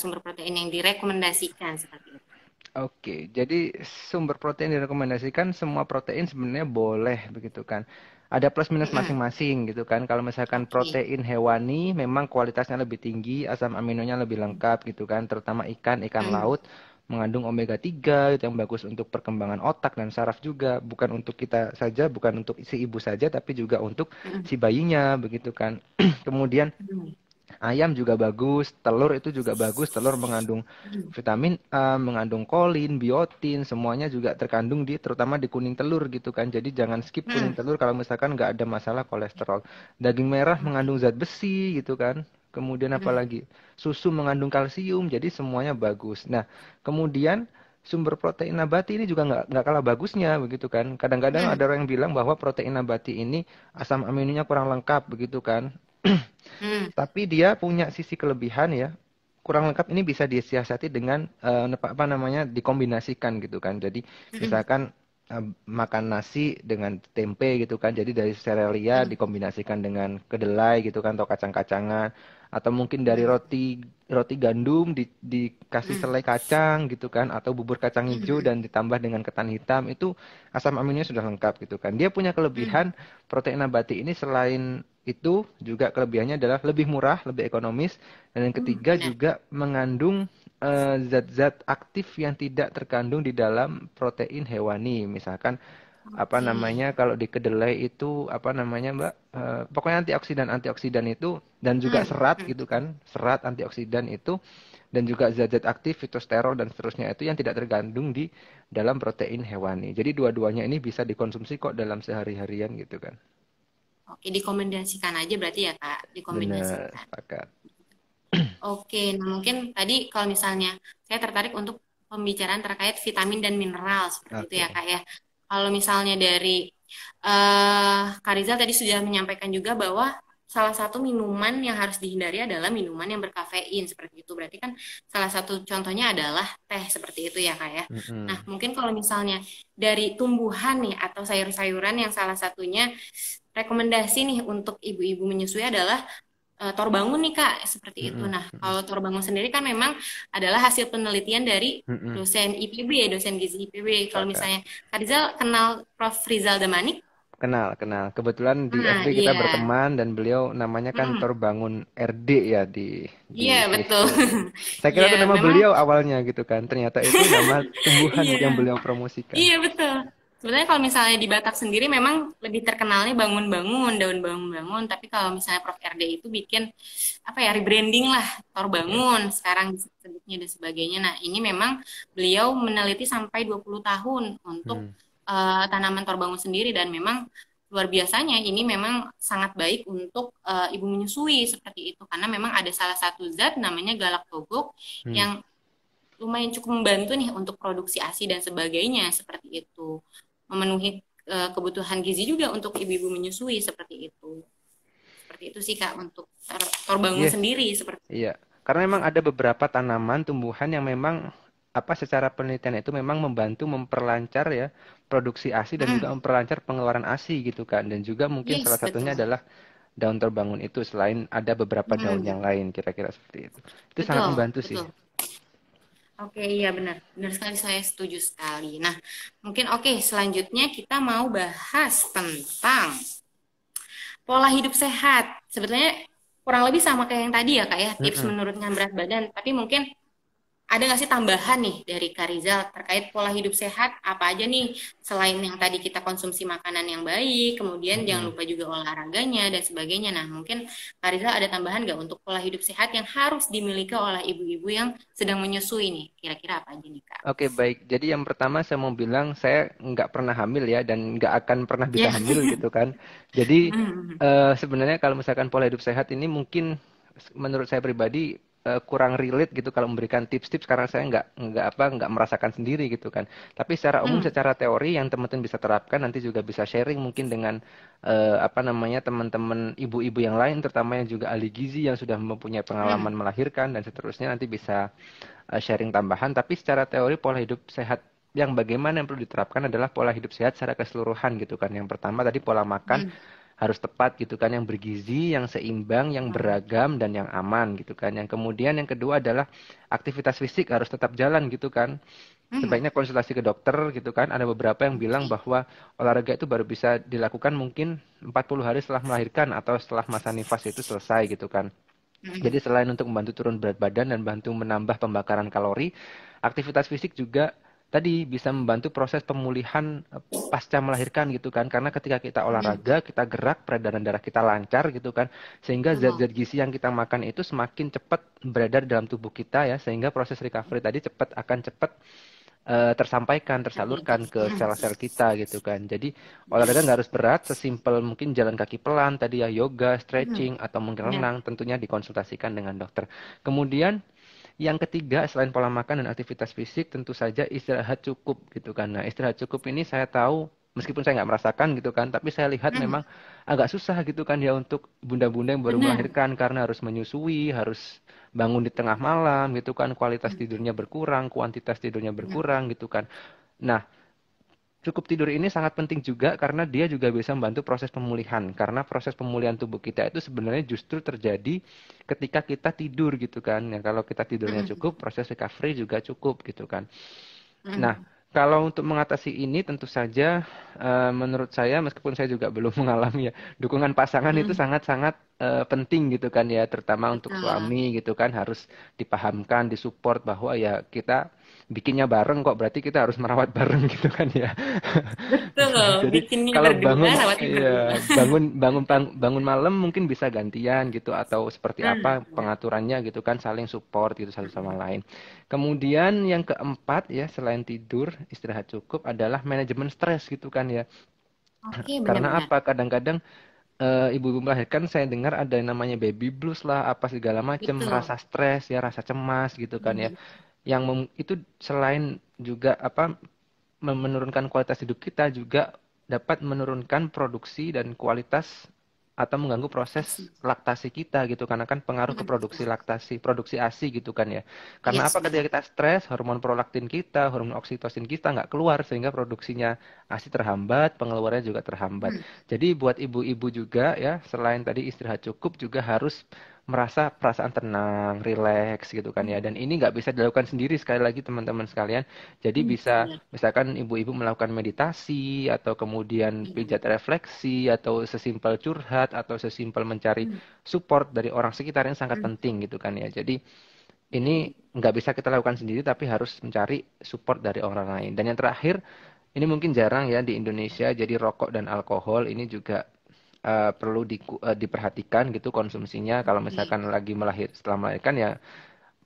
sumber protein yang direkomendasikan seperti itu. Oke, jadi sumber protein direkomendasikan semua protein sebenarnya boleh begitu kan. Ada plus minus Mm-mm. masing-masing gitu kan. Kalau misalkan Oke. protein hewani memang kualitasnya lebih tinggi, asam aminonya lebih lengkap gitu kan. Terutama ikan Mm. laut mengandung omega 3 itu yang bagus untuk perkembangan otak dan saraf juga. Bukan untuk kita saja, bukan untuk si ibu saja, tapi juga untuk Mm-mm. si bayinya begitu kan. Kemudian Mm. ayam juga bagus, telur itu juga bagus. Telur mengandung Mm. vitamin A, mengandung kolin, biotin, semuanya juga terkandung di terutama di kuning telur gitu kan. Jadi jangan skip kuning Mm. telur kalau misalkan nggak ada masalah kolesterol. Daging merah Oke. mengandung zat besi gitu kan. Kemudian apa Mm. lagi? Susu mengandung kalsium, jadi semuanya bagus. Nah, kemudian sumber protein nabati ini juga nggak kalah bagusnya begitu kan. Kadang-kadang ada Mm. orang yang bilang bahwa protein nabati ini asam aminonya kurang lengkap begitu kan. Mm. Tapi dia punya sisi kelebihan ya. Kurang lengkap ini bisa disiasati dengan apa namanya dikombinasikan gitu kan. Jadi Mm. misalkan makan nasi dengan tempe gitu kan. Jadi dari serealia Mm. dikombinasikan dengan kedelai gitu kan atau kacang-kacangan atau mungkin dari Mm. roti roti gandum dikasih Mm. selai kacang gitu kan atau bubur kacang hijau Mm. dan ditambah dengan ketan hitam itu asam aminonya sudah lengkap gitu kan. Dia punya Mm. kelebihan protein nabati ini selain itu juga kelebihannya adalah lebih murah, lebih ekonomis, dan yang Mm. ketiga Benar. juga mengandung zat-zat aktif yang tidak terkandung di dalam protein hewani. Misalkan apa Oke. namanya kalau di kedelai itu apa namanya Mbak? Pokoknya antioksidan itu dan juga Mm. serat Mm. gitu kan, serat antioksidan itu dan juga zat-zat aktif fitosterol dan seterusnya itu yang tidak terkandung di dalam protein hewani. Jadi dua-duanya ini bisa dikonsumsi kok dalam sehari-harian gitu kan. Oke, dikombinasikan aja berarti ya Kak, Bener, dikombinasikan. sepakat. Oke, nah mungkin tadi kalau misalnya saya tertarik untuk pembicaraan terkait vitamin dan mineral seperti itu ya Oke. Kak ya. Kalau misalnya dari Kak Rizal tadi sudah menyampaikan juga bahwa salah satu minuman yang harus dihindari adalah minuman yang berkafein seperti itu. Berarti kan salah satu contohnya adalah teh seperti itu ya Kak ya. Nah, Mm-mm. mungkin kalau misalnya dari tumbuhan nih atau sayur-sayuran yang salah satunya rekomendasi nih untuk ibu-ibu menyusui adalah Torbangun nih Kak, seperti itu. Mm-mm. Nah, Mm-mm. kalau Torbangun sendiri kan memang adalah hasil penelitian dari Mm-mm. dosen IPB, dosen gizi IPB. Kalau Sepakat. misalnya Kak Rizal kenal Prof. Rizal Damanik? Kenal, kenal. Kebetulan di Nah, FB kita iya. berteman dan beliau namanya kan Hmm, Torbangun RD ya di iya, betul. Facebook. Saya kira Iya, itu nama memang beliau awalnya gitu kan. Ternyata itu nama tumbuhan iya. yang beliau promosikan. Iya, betul. Sebenarnya kalau misalnya di Batak sendiri memang lebih terkenalnya bangun-bangun, daun bangun-bangun. Tapi kalau misalnya Prof. RD itu bikin apa ya rebranding lah, Tor Oke. Bangun sekarang disebutnya dan sebagainya. Nah, ini memang beliau meneliti sampai 20 tahun untuk Hmm. tanaman Tor Bangun sendiri dan memang luar biasanya ini memang sangat baik untuk ibu menyusui seperti itu karena memang ada salah satu zat namanya galaktogok Hmm. yang lumayan cukup membantu nih untuk produksi ASI dan sebagainya seperti itu. Memenuhi kebutuhan gizi juga untuk ibu-ibu menyusui seperti itu. Seperti itu sih Kak untuk terbangun Yes, sendiri seperti iya. Karena memang ada beberapa tanaman, tumbuhan yang memang apa secara penelitian itu memang membantu memperlancar ya produksi ASI dan juga mm, memperlancar pengeluaran ASI gitu kan. Dan juga mungkin salah yes satunya betul. adalah daun terbangun itu selain ada beberapa daun Mm, yang lain kira-kira seperti itu. Itu sangat betul, membantu sih. betul. Oke, iya benar. Benar sekali saya setuju sekali. Nah, mungkin oke, selanjutnya kita mau bahas tentang pola hidup sehat. Sebetulnya kurang lebih sama kayak yang tadi ya, Kak ya, tips Mm-mm. menurunkan berat badan. Tapi mungkin ada nggak sih tambahan nih dari Kak Rizal terkait pola hidup sehat? Apa aja nih selain yang tadi kita konsumsi makanan yang baik, kemudian jangan Mm-mm. lupa juga olahraganya dan sebagainya. Nah, mungkin Kak Rizal ada tambahan nggak untuk pola hidup sehat yang harus dimiliki oleh ibu-ibu yang sedang menyusui nih? Kira-kira apa aja nih, Kak? Oke, baik. Jadi yang pertama saya mau bilang saya nggak pernah hamil ya dan nggak akan pernah bisa Ya. hamil gitu kan. Jadi Hmm. sebenarnya kalau misalkan pola hidup sehat ini mungkin menurut saya pribadi kurang relate gitu kalau memberikan tips-tips karena saya nggak merasakan sendiri gitu kan. Tapi secara umum, Hmm. secara teori yang teman-teman bisa terapkan nanti juga bisa sharing mungkin dengan apa namanya teman-teman ibu-ibu yang lain, terutama yang juga ahli gizi yang sudah mempunyai pengalaman Hmm. melahirkan dan seterusnya nanti bisa sharing tambahan, tapi secara teori pola hidup sehat yang bagaimana yang perlu diterapkan adalah pola hidup sehat secara keseluruhan gitu kan. Yang pertama tadi pola makan Hmm. harus tepat gitu kan, yang bergizi, yang seimbang, yang Hmm. beragam dan yang aman gitu kan. Yang kemudian yang kedua adalah aktivitas fisik harus tetap jalan gitu kan. Hmm. Sebaiknya konsultasi ke dokter gitu kan. Ada beberapa yang bilang Oke. bahwa olahraga itu baru bisa dilakukan mungkin 40 hari setelah melahirkan atau setelah masa nifas itu selesai gitu kan. Hmm. Jadi selain untuk membantu turun berat badan dan bantu menambah pembakaran kalori, aktivitas fisik juga tadi bisa membantu proses pemulihan pasca melahirkan gitu kan. Karena ketika kita Hmm. olahraga, kita gerak, peredaran darah kita lancar gitu kan. Sehingga Betul. zat-zat gizi yang kita makan itu semakin cepat beredar dalam tubuh kita ya. Sehingga proses recovery tadi akan cepat tersampaikan, tersalurkan Terjadi. ke Hmm. sel-sel kita gitu kan. Jadi olahraga nggak harus berat, sesimpel mungkin jalan kaki pelan tadi ya, yoga, Hmm. stretching, atau mungkin Benar. renang, tentunya dikonsultasikan dengan dokter. Kemudian yang ketiga, selain pola makan dan aktivitas fisik, tentu saja istirahat cukup gitu kan. Nah, istirahat cukup ini saya tahu, meskipun saya nggak merasakan gitu kan, tapi saya lihat Hmm. memang agak susah gitu kan ya untuk bunda-bunda yang baru Benar. melahirkan karena harus menyusui, harus bangun di tengah malam gitu kan, kualitas Hmm. tidurnya berkurang, kuantitas tidurnya Benar. berkurang gitu kan. Nah, cukup tidur ini sangat penting juga karena dia juga bisa membantu proses pemulihan. Karena proses pemulihan tubuh kita itu sebenarnya justru terjadi ketika kita tidur gitu kan. Ya, kalau kita tidurnya Hmm. cukup, proses recovery juga cukup gitu kan. Nah, Hmm. kalau untuk mengatasi ini tentu saja menurut saya meskipun saya juga belum mengalami ya, dukungan pasangan itu Hmm. sangat-sangat penting gitu kan ya, terutama untuk Betul. suami gitu kan harus dipahamkan, disupport bahwa ya kita bikinnya bareng kok berarti kita harus merawat bareng gitu kan ya. Betul. Jadi Bikinnya kalau berdua, bangun rawatnya berdua. ya bangun malam mungkin bisa gantian gitu atau seperti Hmm. apa Benar. pengaturannya gitu kan saling support gitu satu sama Hmm. lain. Kemudian yang keempat ya selain tidur, istirahat cukup adalah manajemen stres gitu kan ya. Oke, Karena benar-benar. apa? Kadang-kadang ibu-ibu melahirkan saya dengar ada yang namanya baby blues lah apa segala macam, rasa Betul. stres ya, rasa cemas gitu kan ya. Hmm. Itu selain juga apa menurunkan kualitas hidup kita juga dapat menurunkan produksi dan kualitas atau mengganggu proses Asik. laktasi kita gitu karena kan pengaruh ke Hmm. produksi Betul. laktasi, produksi ASI gitu kan ya. Karena Yes, apa ketika benar. kita stres, hormon prolaktin kita, hormon oksitosin kita nggak keluar sehingga produksinya ASI terhambat, pengeluarannya juga terhambat. Hmm. Jadi buat ibu-ibu juga ya, selain tadi istirahat cukup juga harus merasa perasaan tenang, rileks gitu kan ya. Hmm. Dan ini nggak bisa dilakukan sendiri sekali lagi teman-teman sekalian. Jadi Hmm. bisa Benar. misalkan ibu-ibu melakukan meditasi atau kemudian Hmm. pijat refleksi atau sesimpel curhat atau sesimpel mencari Hmm. support dari orang sekitar yang sangat Hmm. penting gitu kan ya. Jadi ini Hmm. nggak bisa kita lakukan sendiri tapi harus mencari support dari orang lain. Dan yang terakhir, ini mungkin jarang ya di Indonesia. Jadi rokok dan alkohol ini juga perlu diperhatikan gitu konsumsinya. Kalau Oke. misalkan lagi setelah melahirkan ya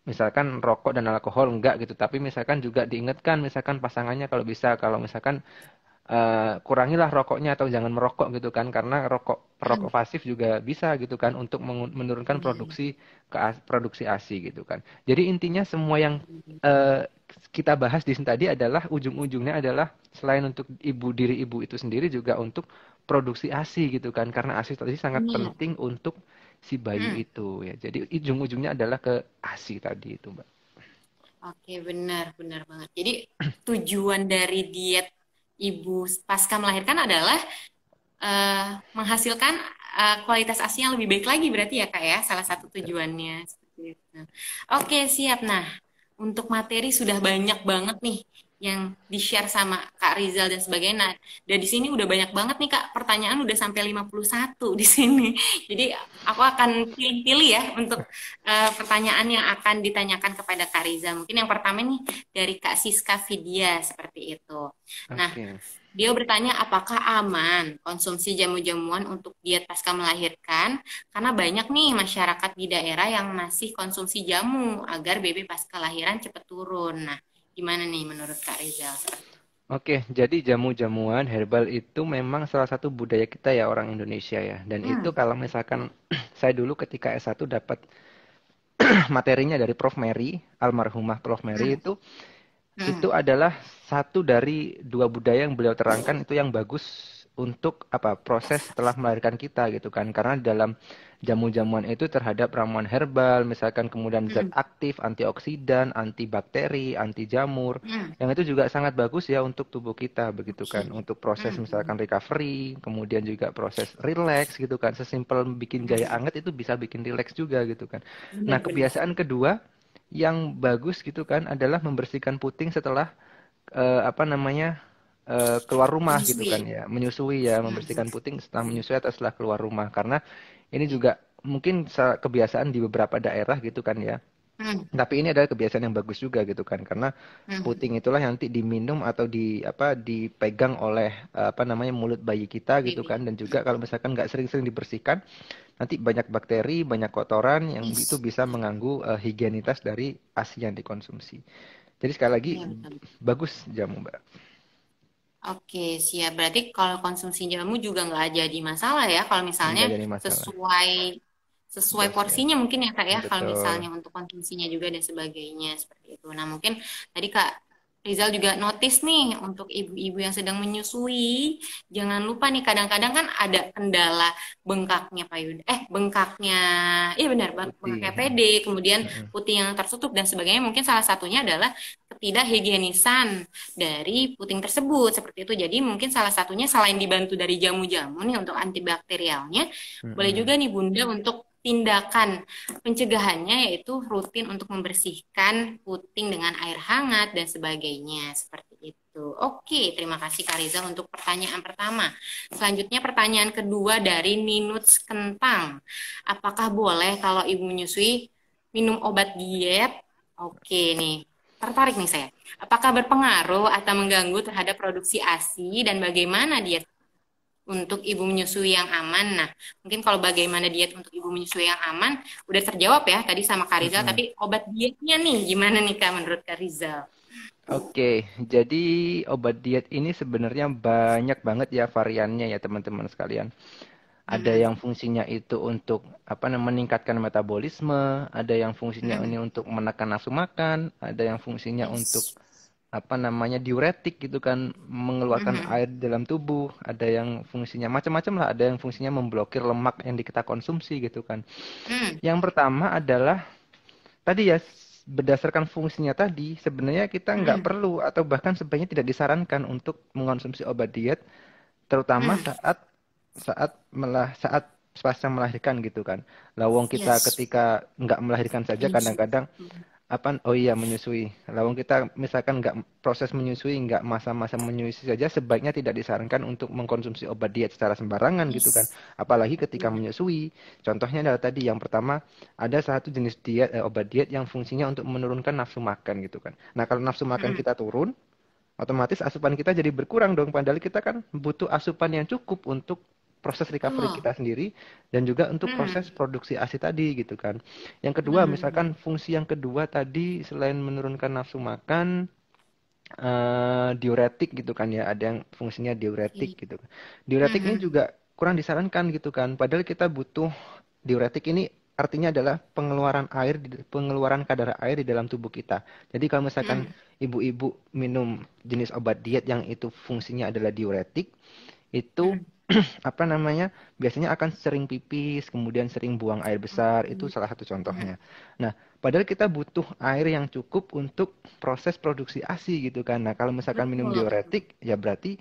misalkan rokok dan alkohol enggak gitu, tapi misalkan juga diingatkan misalkan pasangannya kalau bisa kalau misalkan kurangilah rokoknya atau jangan merokok gitu kan, karena perokok Hmm. pasif juga bisa gitu kan untuk menurunkan Iya. produksi ASI gitu kan. Jadi intinya semua yang eh, kita bahas di sini tadi adalah ujung-ujungnya adalah selain untuk diri ibu itu sendiri juga untuk produksi ASI gitu kan, karena ASI tadi sangat Benar. penting untuk si bayi Hmm. itu ya. Jadi ujung-ujungnya adalah ke ASI tadi itu, Mbak. Oke, benar, benar banget. Jadi tujuan dari diet ibu pasca melahirkan adalah eh, menghasilkan kualitas ASI yang lebih baik lagi berarti ya Kak ya, salah satu tujuannya seperti itu. Oke, siap. Nah, untuk materi sudah banyak banget nih yang di-share sama Kak Rizal dan sebagainya. Nah, dari sini udah banyak banget nih Kak, pertanyaan udah sampai 51 di sini. Jadi aku akan pilih-pilih ya untuk pertanyaan yang akan ditanyakan kepada Kak Rizal. Mungkin yang pertama nih dari Kak Siska Vidya seperti itu. Nah, Oke. dia bertanya apakah aman konsumsi jamu-jamuan untuk diet pasca melahirkan? Karena banyak nih masyarakat di daerah yang masih konsumsi jamu agar baby pasca lahiran cepat turun. Nah, gimana nih menurut Kak Rizal? Oke, jadi jamu-jamuan herbal itu memang salah satu budaya kita ya orang Indonesia ya. Dan itu Hmm. kalau misalkan saya dulu ketika S1 dapat materinya dari Prof. Mary, almarhumah Prof. Mary Hmm. itu Hmm. adalah satu dari dua budaya yang beliau terangkan itu yang bagus untuk apa proses setelah melahirkan kita gitu kan, karena dalam jamu-jamuan itu terhadap ramuan herbal misalkan kemudian zat Hmm. aktif antioksidan antibakteri anti jamur Hmm. yang itu juga sangat bagus ya untuk tubuh kita begitu Oke. kan, untuk proses Hmm. misalkan recovery kemudian juga proses relax gitu kan, sesimpel bikin jahe Hmm. anget itu bisa bikin relax juga gitu kan. Nah, Benar-benar. kebiasaan kedua yang bagus gitu kan adalah membersihkan puting setelah apa namanya keluar rumah gitu Menyusui. kan ya, menyusui ya, Hmm. membersihkan puting setelah menyusui atau setelah keluar rumah, karena ini juga mungkin kebiasaan di beberapa daerah gitu kan ya, Hmm. tapi ini adalah kebiasaan yang bagus juga gitu kan, karena Hmm. puting itulah yang nanti diminum atau dipegang oleh apa namanya mulut bayi kita gitu Baby. kan, dan juga kalau misalkan nggak sering-sering dibersihkan nanti banyak bakteri banyak kotoran yang itu Yes. bisa mengganggu higienitas dari ASI yang dikonsumsi. Jadi sekali lagi Iya, betul. bagus jamu, Mbak. Oke, siap. Berarti kalau konsumsi jamu juga nggak jadi masalah ya, kalau misalnya Nggak jadi masalah. sesuai sesuai Dosnya. porsinya mungkin ya Kak ya, kalau Betul. misalnya untuk konsumsinya juga dan sebagainya seperti itu. Nah, mungkin tadi Kak Rizal juga notice nih untuk ibu-ibu yang sedang menyusui, jangan lupa nih kadang-kadang kan ada kendala bengkaknya payudara, bengkaknya, iya benar, bengkaknya Putih. PD, kemudian Mm-mm. putih yang tertutup dan sebagainya. Mungkin salah satunya adalah ketidakhigienisan dari puting tersebut seperti itu. Jadi mungkin salah satunya selain dibantu dari jamu-jamu nih untuk antibakterialnya, boleh juga Mm-mm. nih Bunda untuk tindakan pencegahannya yaitu rutin untuk membersihkan puting dengan air hangat dan sebagainya seperti itu. Oke, terima kasih Kak Rizal untuk pertanyaan pertama. Selanjutnya pertanyaan kedua dari Ninuts Kentang. Apakah boleh kalau ibu menyusui minum obat diet? Oke nih, tertarik nih saya. Apakah berpengaruh atau mengganggu terhadap produksi ASI dan bagaimana diet untuk ibu menyusui yang aman? Nah, mungkin kalau bagaimana diet untuk ibu menyusui yang aman udah terjawab ya tadi sama Kak Rizal, Mm-mm. tapi obat dietnya nih gimana nih Kak menurut Kak Rizal? Oke, jadi obat diet ini sebenarnya banyak banget ya variannya ya teman-teman sekalian. Ada Hmm. yang fungsinya itu untuk apa namanya meningkatkan metabolisme, ada yang fungsinya Hmm. ini untuk menekan nafsu makan, ada yang fungsinya untuk Yes. apa namanya diuretik gitu kan, mengeluarkan Hmm. air di dalam tubuh, ada yang fungsinya macam-macam lah, ada yang fungsinya memblokir lemak yang kita konsumsi gitu kan. Hmm. Yang pertama adalah tadi ya berdasarkan fungsinya tadi sebenarnya kita nggak Hmm. perlu atau bahkan sebaiknya tidak disarankan untuk mengonsumsi obat diet terutama Hmm. saat pasca melahirkan gitu kan. Lawang kita Yes. ketika nggak melahirkan saja Menyusui. kadang-kadang apa oh iya menyusui. Lawang kita misalkan nggak proses menyusui nggak masa-masa menyusui saja sebaiknya tidak disarankan untuk mengkonsumsi obat diet secara sembarangan gitu kan. Yes. Apalagi ketika Benar. menyusui. Contohnya adalah tadi yang pertama ada satu jenis diet obat diet yang fungsinya untuk menurunkan nafsu makan gitu kan. Nah kalau nafsu makan Hmm. kita turun otomatis asupan kita jadi berkurang dong. Padahal kita kan butuh asupan yang cukup untuk proses recovery Betul. kita sendiri dan juga untuk proses Hmm. produksi ASI tadi gitu kan. Yang kedua, Hmm. misalkan fungsi yang kedua tadi selain menurunkan nafsu makan, diuretik gitu kan ya, ada yang fungsinya diuretik Oke. gitu. Diuretik ini Mhm. juga kurang disarankan gitu kan, padahal kita butuh diuretik ini artinya adalah pengeluaran kadar air di dalam tubuh kita. Jadi kalau misalkan Mhm. ibu-ibu minum jenis obat diet yang itu fungsinya adalah diuretik, itu Mhm. apa namanya biasanya akan sering pipis, kemudian sering buang air besar, itu Mhm. salah satu Mhm. contohnya. Nah, padahal kita butuh air yang cukup untuk proses produksi ASI gitu kan. Nah, kalau misalkan minum Betul, betul. diuretik, ya berarti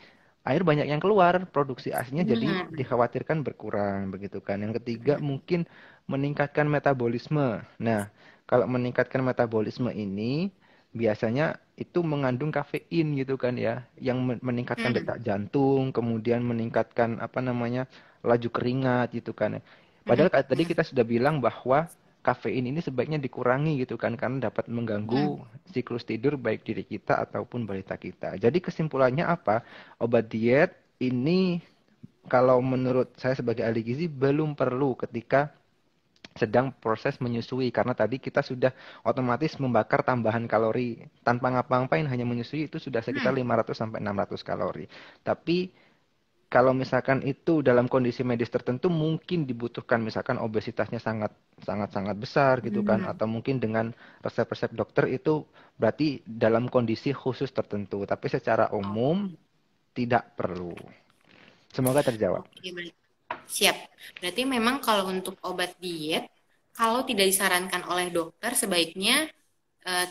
air banyak yang keluar, produksi ASINya jadi Benar, benar. dikhawatirkan berkurang begitu kan. Yang ketiga Mhm. mungkin meningkatkan metabolisme. Nah, kalau meningkatkan metabolisme ini biasanya itu mengandung kafein gitu kan ya, yang meningkatkan Mhm. detak jantung, kemudian meningkatkan apa namanya laju keringat gitu kan. Padahal Mhm. tadi Mhm. kita sudah bilang bahwa kafein ini sebaiknya dikurangi gitu kan karena dapat mengganggu Mhm. siklus tidur baik diri kita ataupun balita kita. Jadi kesimpulannya apa? Obat diet ini kalau menurut saya sebagai ahli gizi belum perlu ketika sedang proses menyusui karena tadi kita sudah otomatis membakar tambahan kalori tanpa ngapa-ngapain hanya menyusui itu sudah sekitar Mhm. 500 sampai 600 kalori. Tapi kalau misalkan itu dalam kondisi medis tertentu mungkin dibutuhkan misalkan obesitasnya sangat sangat sangat besar gitu kan Mhm. atau mungkin dengan resep-resep dokter itu berarti dalam kondisi khusus tertentu. Tapi secara umum Oke. tidak perlu. Semoga terjawab. Oke, baik. Siap. Berarti memang kalau untuk obat diet, kalau tidak disarankan oleh dokter, sebaiknya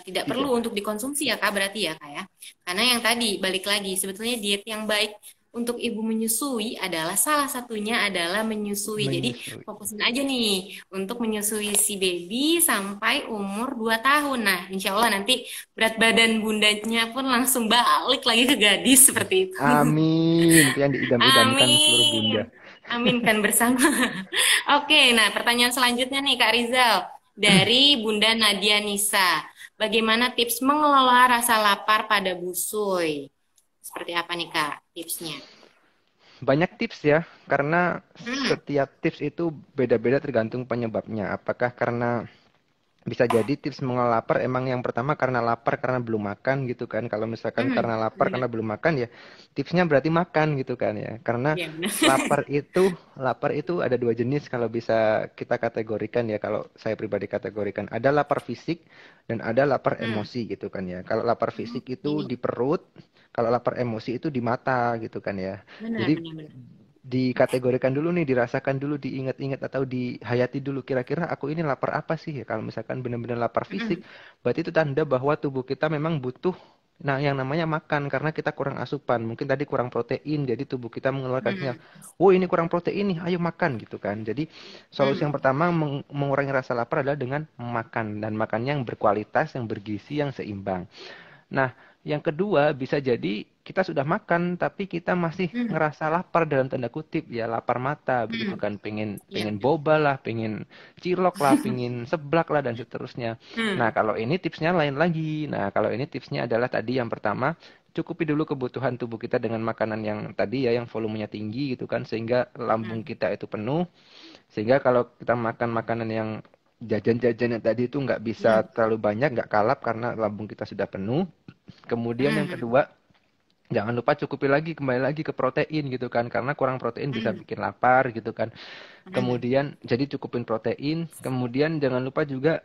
tidak perlu Tidak. untuk dikonsumsi ya Kak, berarti ya Kak ya. Karena yang tadi, balik lagi, sebetulnya diet yang baik untuk ibu menyusui adalah salah satunya adalah menyusui. Jadi Menyusui. fokusin aja nih untuk menyusui si baby sampai umur 2 tahun. Nah, insya Allah nanti berat badan bundanya pun langsung balik lagi ke gadis seperti itu. Amin. Itu yang diidam-idamkan seluruh bunda. Amin. Amin kan bersama. Oke, nah pertanyaan selanjutnya nih Kak Rizal. Dari Bunda Nadia Nisa. Bagaimana tips mengelola rasa lapar pada busui? Seperti apa nih Kak tipsnya? Banyak tips ya, karena Hmm, setiap tips itu beda-beda tergantung penyebabnya. Apakah karena bisa jadi tips mengelola lapar emang yang pertama karena lapar karena belum makan gitu kan. Kalau misalkan karena lapar benar. karena belum makan ya tipsnya berarti makan gitu kan ya. Karena Iya benar. lapar itu ada dua jenis kalau bisa kita kategorikan ya. Kalau saya pribadi kategorikan ada lapar fisik dan ada lapar Hmm, emosi gitu kan ya. Kalau lapar fisik itu ini di perut, kalau lapar emosi itu di mata gitu kan ya. benar, Jadi benar, benar. dikategorikan dulu nih, dirasakan dulu, diingat-ingat atau dihayati dulu. Kira-kira aku ini lapar apa sih ya? Kalau misalkan benar-benar lapar fisik, Hmm, berarti itu tanda bahwa tubuh kita memang butuh nah yang namanya makan karena kita kurang asupan. Mungkin tadi kurang protein, jadi tubuh kita mengeluarkan sinyal, hmm, "Oh, ini kurang protein nih, ayo makan." gitu kan. Jadi solusi yang hmm, pertama mengurangi rasa lapar adalah dengan makan dan makannya yang berkualitas, yang bergizi, yang seimbang. Nah, yang kedua bisa jadi kita sudah makan tapi kita masih hmm, ngerasa lapar dalam tanda kutip ya lapar mata begitu hmm. kan pengen Iya pengen benar. boba lah pengen cilok lah pengen seblak lah dan seterusnya. Nah Hmm, kalau ini tipsnya lain lagi. Nah kalau ini tipsnya adalah tadi yang pertama cukupi dulu kebutuhan tubuh kita dengan makanan yang tadi ya yang volumenya tinggi gitu kan sehingga lambung hmm, kita itu penuh sehingga kalau kita makan makanan yang jajan-jajan yang tadi itu nggak bisa hmm, terlalu banyak nggak kalap karena lambung kita sudah penuh. Kemudian yang hmm, kedua, jangan lupa cukupi lagi kembali lagi ke protein gitu kan karena kurang protein bisa hmm, bikin lapar gitu kan. hmm, Kemudian jadi cukupin protein, kemudian jangan lupa juga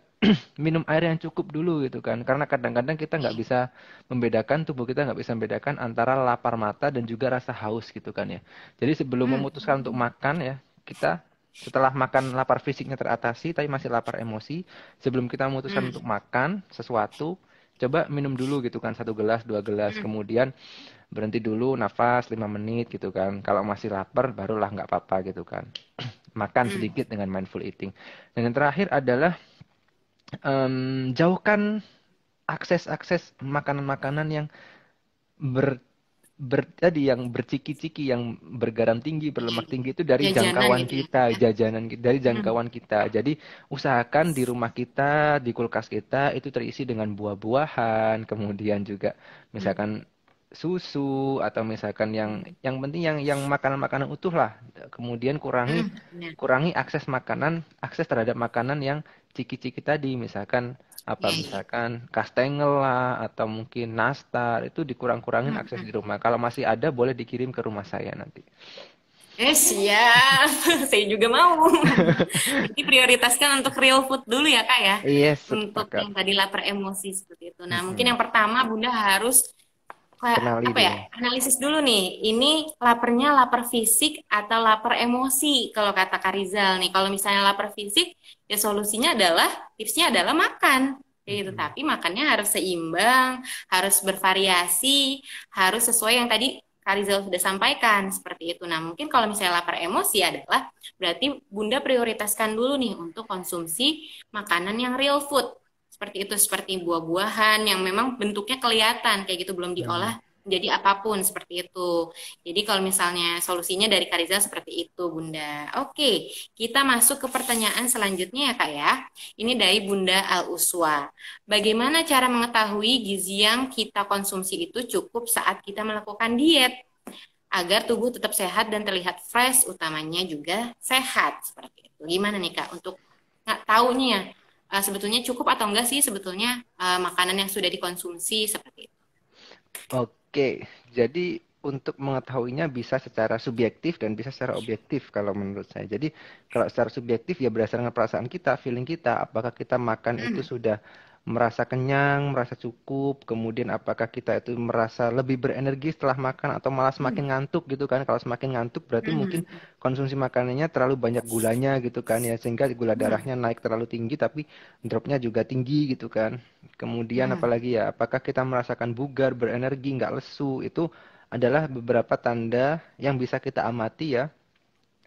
minum air yang cukup dulu gitu kan. Karena kadang-kadang kita nggak iya. bisa membedakan tubuh kita nggak bisa membedakan antara lapar mata dan juga rasa haus gitu kan ya. Jadi sebelum Hmm, memutuskan untuk makan ya, kita setelah makan lapar fisiknya teratasi tapi masih lapar emosi, sebelum kita memutuskan untuk hmm, makan sesuatu, coba minum dulu gitu kan 1 gelas 2 gelas hmm, kemudian berhenti dulu nafas 5 menit gitu kan kalau masih lapar barulah nggak apa-apa gitu kan makan hmm. sedikit dengan mindful eating dan yang terakhir adalah jauhkan akses-akses makanan-makanan yang ber, tadi yang berciki-ciki yang bergaram tinggi Iya, berlemak iya. tinggi itu dari Jajanan jangkauan gitu ya Kak kita ya. jajanan dari Hmm, jangkauan kita jadi usahakan di rumah kita di kulkas kita itu terisi dengan buah-buahan kemudian juga hmm, misalkan susu atau misalkan hmm, yang penting yang makanan-makanan utuh lah. Kemudian kurangi benar. kurangi akses makanan, akses terhadap makanan yang ciki-ciki tadi, misalkan Apa Iya, iya. misalkan kastengel lah atau mungkin nastar itu dikurang-kurangin Hmm, akses hmm. di rumah. Kalau masih ada boleh dikirim ke rumah saya nanti. Siap. Saya juga mau. Berarti prioritaskan untuk real food dulu ya, Kak ya. Yes, Untuk sepakat. yang tadi lapar emosi seperti itu. Nah, mungkin Mm-mm. yang pertama Bunda harus kayak Kenali apa ya? dulu. Analisis dulu nih. Ini laparnya lapar fisik atau lapar emosi kalau kata Kak Rizal nih. Kalau misalnya lapar fisik, ya solusinya adalah tipsnya adalah makan. Kayak gitu. Mm-mm. Tapi makannya harus seimbang, harus bervariasi, harus sesuai yang tadi Kak Rizal sudah sampaikan seperti itu. Nah, mungkin kalau misalnya lapar emosi adalah berarti Bunda prioritaskan dulu nih untuk konsumsi makanan yang real food. Seperti itu, seperti buah-buahan yang memang bentuknya kelihatan kayak gitu belum Hmm. diolah jadi apapun seperti itu. Jadi kalau misalnya solusinya dari Kariza seperti itu, Bunda. Oke, kita masuk ke pertanyaan selanjutnya ya, Kak ya. Ini dari Bunda Al Uswa. Bagaimana cara mengetahui gizi yang kita konsumsi itu cukup saat kita melakukan diet agar tubuh tetap sehat dan terlihat fresh, utamanya juga sehat seperti itu. Gimana nih, Kak, untuk nggak taunya sebetulnya cukup atau enggak sih sebetulnya makanan yang sudah dikonsumsi seperti itu. Oke, jadi untuk mengetahuinya bisa secara subjektif dan bisa secara objektif kalau menurut saya. Jadi kalau secara subjektif ya berdasarkan perasaan kita, feeling kita, apakah kita makan itu Hmm. sudah merasa kenyang, merasa cukup, kemudian apakah kita itu merasa lebih berenergi setelah makan atau malah Hmm. semakin ngantuk gitu kan. Kalau semakin ngantuk berarti mungkin Hmm. konsumsi makanannya terlalu banyak gulanya gitu kan ya sehingga gula Hmm. darahnya naik terlalu tinggi tapi dropnya juga tinggi gitu kan. Kemudian Hmm. apalagi ya, apakah kita merasakan bugar, berenergi, nggak lesu, itu adalah beberapa tanda yang bisa kita amati ya.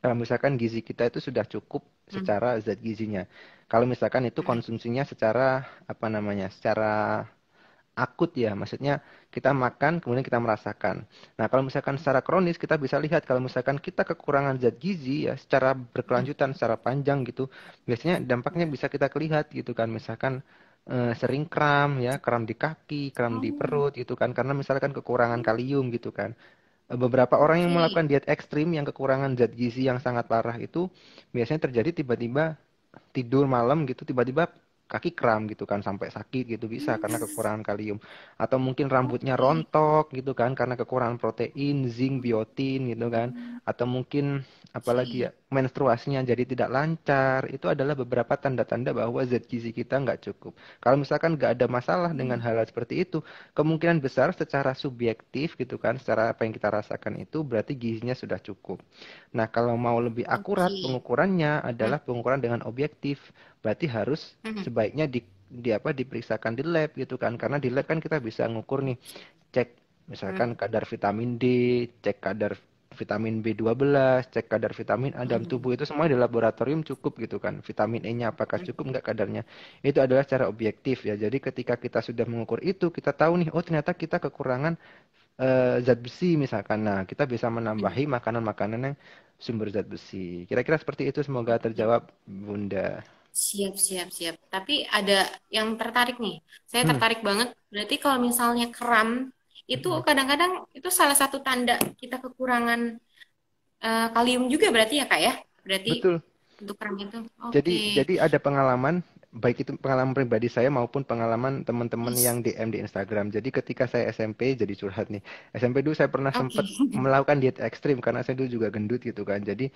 Kalau misalkan gizi kita itu sudah cukup Hmm. secara zat gizinya. Kalau misalkan itu Hmm. konsumsinya secara apa namanya, secara akut ya, maksudnya kita makan kemudian kita merasakan. Nah, kalau misalkan secara kronis kita bisa lihat kalau misalkan kita kekurangan zat gizi ya secara Hmm. berkelanjutan, secara panjang gitu, biasanya dampaknya bisa kita lihat gitu kan. Misalkan sering kram ya, kram di kaki, kram di Oh, perut gitu kan, karena misalkan kekurangan kalium gitu kan. Beberapa orang yang oke. melakukan diet ekstrim yang kekurangan zat gizi yang sangat parah itu biasanya terjadi tiba-tiba tidur malam gitu tiba-tiba kaki kram gitu kan sampai sakit gitu bisa karena kekurangan kalium atau mungkin rambutnya Oke. rontok gitu kan karena kekurangan protein, zinc, biotin gitu kan Hmm. atau mungkin apalagi ya Oke. menstruasinya jadi tidak lancar itu adalah beberapa tanda-tanda bahwa zat gizi kita nggak cukup. Kalau misalkan nggak ada masalah dengan Hmm. hal-hal seperti itu kemungkinan besar secara subjektif gitu kan secara apa yang kita rasakan itu berarti gizinya sudah cukup. Nah, kalau mau lebih akurat Oke. pengukurannya Hmm. adalah pengukuran dengan objektif. Berarti harus Hmm. sebaiknya di apa diperiksakan di lab gitu kan. Karena di lab kan kita bisa ngukur nih, cek Hmm. misalkan kadar vitamin D, cek kadar vitamin B12, cek kadar vitamin A dalam Hmm. tubuh itu semua di laboratorium cukup gitu kan. Vitamin E-nya apakah Hmm. cukup nggak kadarnya. Itu adalah cara objektif ya. Jadi ketika kita sudah mengukur itu, kita tahu nih, oh ternyata kita kekurangan zat besi misalkan. Nah, kita bisa Hmm. menambahi makanan-makanan yang sumber zat besi. Kira-kira seperti itu semoga Oke. terjawab, Bunda. Siap, siap, siap. Tapi ada yang tertarik nih. Saya Hmm, tertarik banget. Berarti kalau misalnya kram, itu hmm, kadang-kadang itu salah satu tanda kita kekurangan kalium juga berarti ya, Kak ya? Berarti betul. untuk kram itu. Oke. Jadi ada pengalaman baik itu pengalaman pribadi saya maupun pengalaman teman-teman yang Yes. DM di Instagram. Jadi ketika saya SMP jadi curhat nih. SMP dulu saya pernah Oke. sempat melakukan diet ekstrim karena saya dulu juga gendut gitu kan. Jadi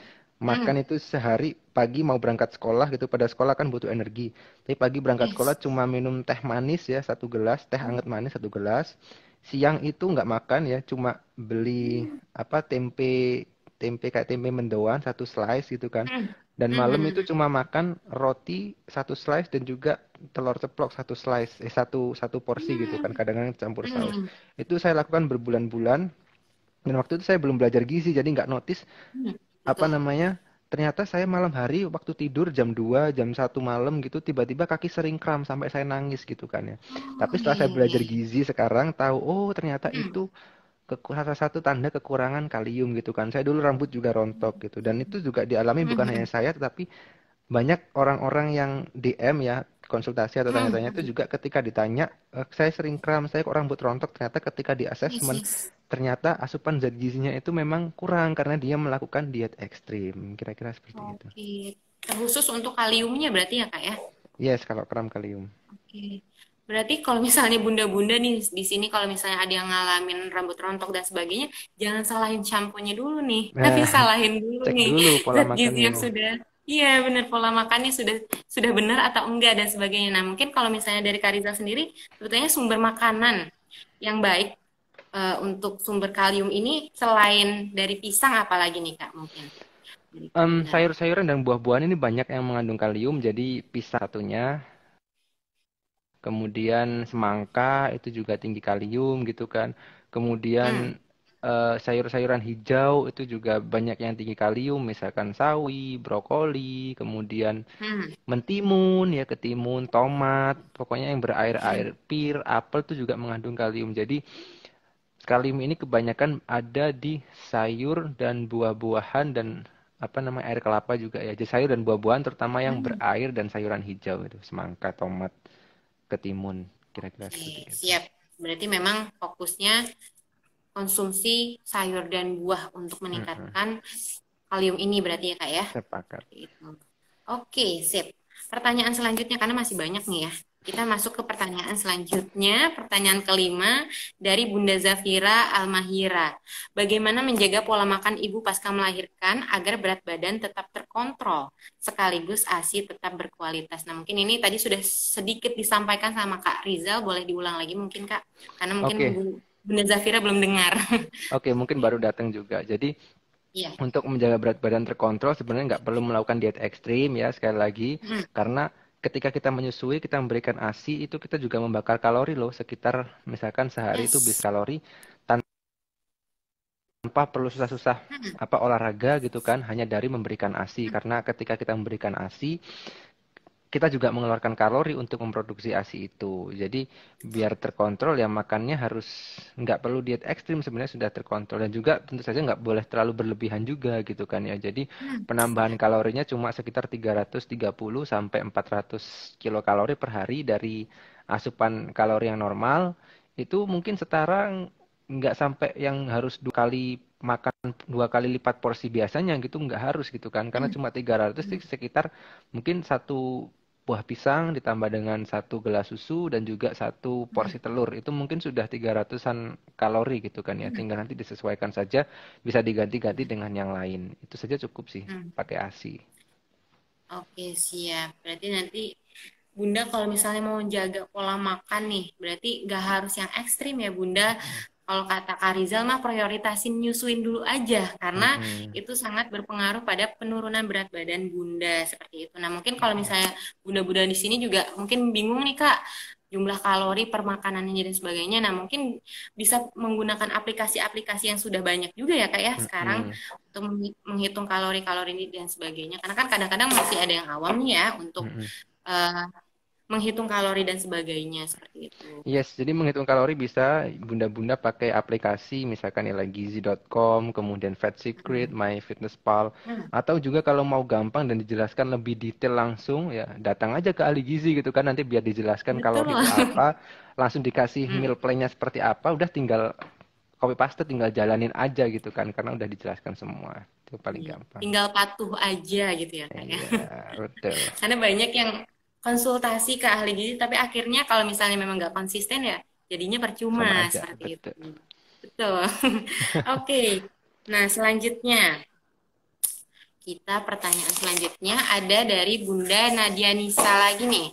Hmm. makan itu sehari pagi mau berangkat sekolah gitu pada sekolah kan butuh energi. Tapi pagi berangkat sekolah Yes. cuma minum teh manis ya satu gelas, teh anget manis satu gelas. Siang itu nggak makan ya, cuma beli Hmm. apa tempe tempe kayak tempe mendoan satu slice gitu kan. Hmm. Dan Hmm. malam itu Hmm. cuma makan roti satu slice dan juga telur ceplok satu slice, satu satu porsi gitu kan, Hmm. kadang-kadang campur saus. Hmm. Itu saya lakukan berbulan-bulan dan waktu itu saya belum belajar gizi jadi nggak notice Hmm. apa Betul. namanya. Ternyata saya malam hari waktu tidur jam 2 jam 1 malam gitu tiba-tiba kaki sering kram sampai saya nangis gitu kan ya. Oh, Tapi iya, setelah saya iya, iya, belajar iya. gizi sekarang tahu oh ternyata Hmm. itu salah satu tanda kekurangan kalium gitu kan. Saya dulu rambut juga rontok gitu dan itu juga dialami bukan hanya Hmm. saya tetapi banyak orang-orang yang DM ya konsultasi atau Hmm. tanya-tanya itu Hmm. juga ketika ditanya saya sering kram saya kok rambut rontok ternyata ketika di Yes, asesmen yes. ternyata asupan zat gizinya itu memang kurang karena dia melakukan diet ekstrim kira-kira seperti itu. Oke. Terkhusus untuk kaliumnya berarti ya, Kak ya? Yes, kalau kram kalium. Oke. Berarti kalau misalnya bunda-bunda nih di sini kalau misalnya ada yang ngalamin rambut rontok dan sebagainya, jangan salahin shampoo-nya dulu nih, tapi Nah, salahin dulu cek nih dulu pola zat gizi makannya. yang sudah, iya benar pola makannya sudah benar atau enggak dan sebagainya. Nah, mungkin kalau misalnya dari Kariza sendiri, sebetulnya sumber makanan yang baik untuk sumber kalium ini selain dari pisang apalagi nih Kak mungkin dari Kariza. Sayur-sayuran dan buah-buahan ini banyak yang mengandung kalium, jadi pisang satunya. Kemudian semangka itu juga tinggi kalium gitu kan. Hmm. Kemudian sayur-sayuran hijau itu juga banyak yang tinggi kalium, misalkan sawi, brokoli, kemudian Hmm. mentimun ya, ketimun, tomat, pokoknya yang Hmm. berair-air, pir, apel itu juga mengandung kalium. Jadi kalium ini kebanyakan ada di sayur dan buah-buahan dan apa namanya air kelapa juga ya. Jadi sayur dan buah-buahan terutama yang Hmm. berair dan sayuran hijau itu, semangka, tomat, ketimun, kira-kira seperti Oke, itu. siap. Berarti memang fokusnya konsumsi sayur dan buah untuk Mm-mm. meningkatkan kalium ini berarti ya Kak ya. Sepakat. Seperti itu. Oke, sip. Pertanyaan selanjutnya karena masih banyak nih ya. Kita masuk ke pertanyaan selanjutnya, pertanyaan kelima dari Bunda Zafira Almahira. Bagaimana menjaga pola makan ibu pasca melahirkan agar berat badan tetap terkontrol, sekaligus ASI tetap berkualitas. Nah, mungkin ini tadi sudah sedikit disampaikan sama Kak Rizal, boleh diulang lagi mungkin Kak, karena mungkin Oke, Bunda Zafira belum dengar. oke, mungkin baru datang juga. Jadi Iya. untuk menjaga berat badan terkontrol sebenarnya nggak perlu melakukan diet ekstrim ya sekali lagi Hmm. karena ketika kita menyusui kita memberikan ASI itu kita juga membakar kalori loh sekitar misalkan sehari itu bisa Yes. kalori tanpa perlu susah-susah Hmm. apa olahraga gitu kan hanya dari memberikan ASI karena ketika kita memberikan ASI kita juga mengeluarkan kalori untuk memproduksi ASI itu. Jadi biar terkontrol ya makannya harus nggak perlu diet ekstrim sebenarnya sudah terkontrol dan juga tentu saja nggak boleh terlalu berlebihan juga gitu kan ya. Jadi Hmm. penambahan Siap. kalorinya cuma sekitar 330 sampai 400 kilokalori per hari dari asupan kalori yang normal. Itu mungkin setara nggak sampai yang harus 2 kali makan 2 kali lipat porsi biasanya gitu nggak harus gitu kan karena Hmm. cuma 300 sih sekitar mungkin satu buah pisang ditambah dengan 1 gelas susu dan juga 1 porsi Hmm. telur. Itu mungkin sudah 300-an kalori gitu kan ya. Hmm. Tinggal nanti disesuaikan saja, bisa diganti-ganti dengan yang lain. Itu saja cukup sih Hmm. pakai ASI. Oke, siap. Berarti nanti Bunda kalau misalnya mau jaga pola makan nih, berarti nggak harus yang ekstrim ya Bunda. Mm-mm. Kalau kata Kak Rizal mah prioritasin nyusuin dulu aja, karena Mm-mm. itu sangat berpengaruh pada penurunan berat badan Bunda seperti itu. Nah mungkin kalau Mm-mm. misalnya Bunda-Bunda di sini juga mungkin bingung nih Kak, jumlah kalori per makanannya dan sebagainya. Nah mungkin bisa menggunakan aplikasi-aplikasi yang sudah banyak juga ya Kak ya sekarang Mm-mm. untuk menghitung kalori-kalori ini dan sebagainya. Karena kan kadang-kadang masih ada yang awam nih ya untuk Mm-mm. eh, menghitung kalori dan sebagainya seperti itu. Yes, jadi menghitung kalori bisa bunda-bunda pakai aplikasi misalkan ya gizi.com, kemudian Fat Secret, Hmm. MyFitnessPal, Hmm. atau juga kalau mau gampang dan dijelaskan lebih detail langsung ya datang aja ke ahli gizi gitu kan nanti biar dijelaskan kalori Betul. itu apa, langsung dikasih Hmm. meal plan-nya seperti apa, udah tinggal copy paste tinggal jalanin aja gitu kan karena udah dijelaskan semua. Itu paling Iya. gampang. Tinggal patuh aja gitu ya kak ya. Iya, betul. Karena banyak yang konsultasi ke ahli gizi, tapi akhirnya kalau misalnya memang nggak konsisten ya, jadinya percuma Sama aja, seperti betul. itu. Betul. Oke. Nah, selanjutnya kita pertanyaan selanjutnya ada dari Bunda Nadia Nisa lagi nih.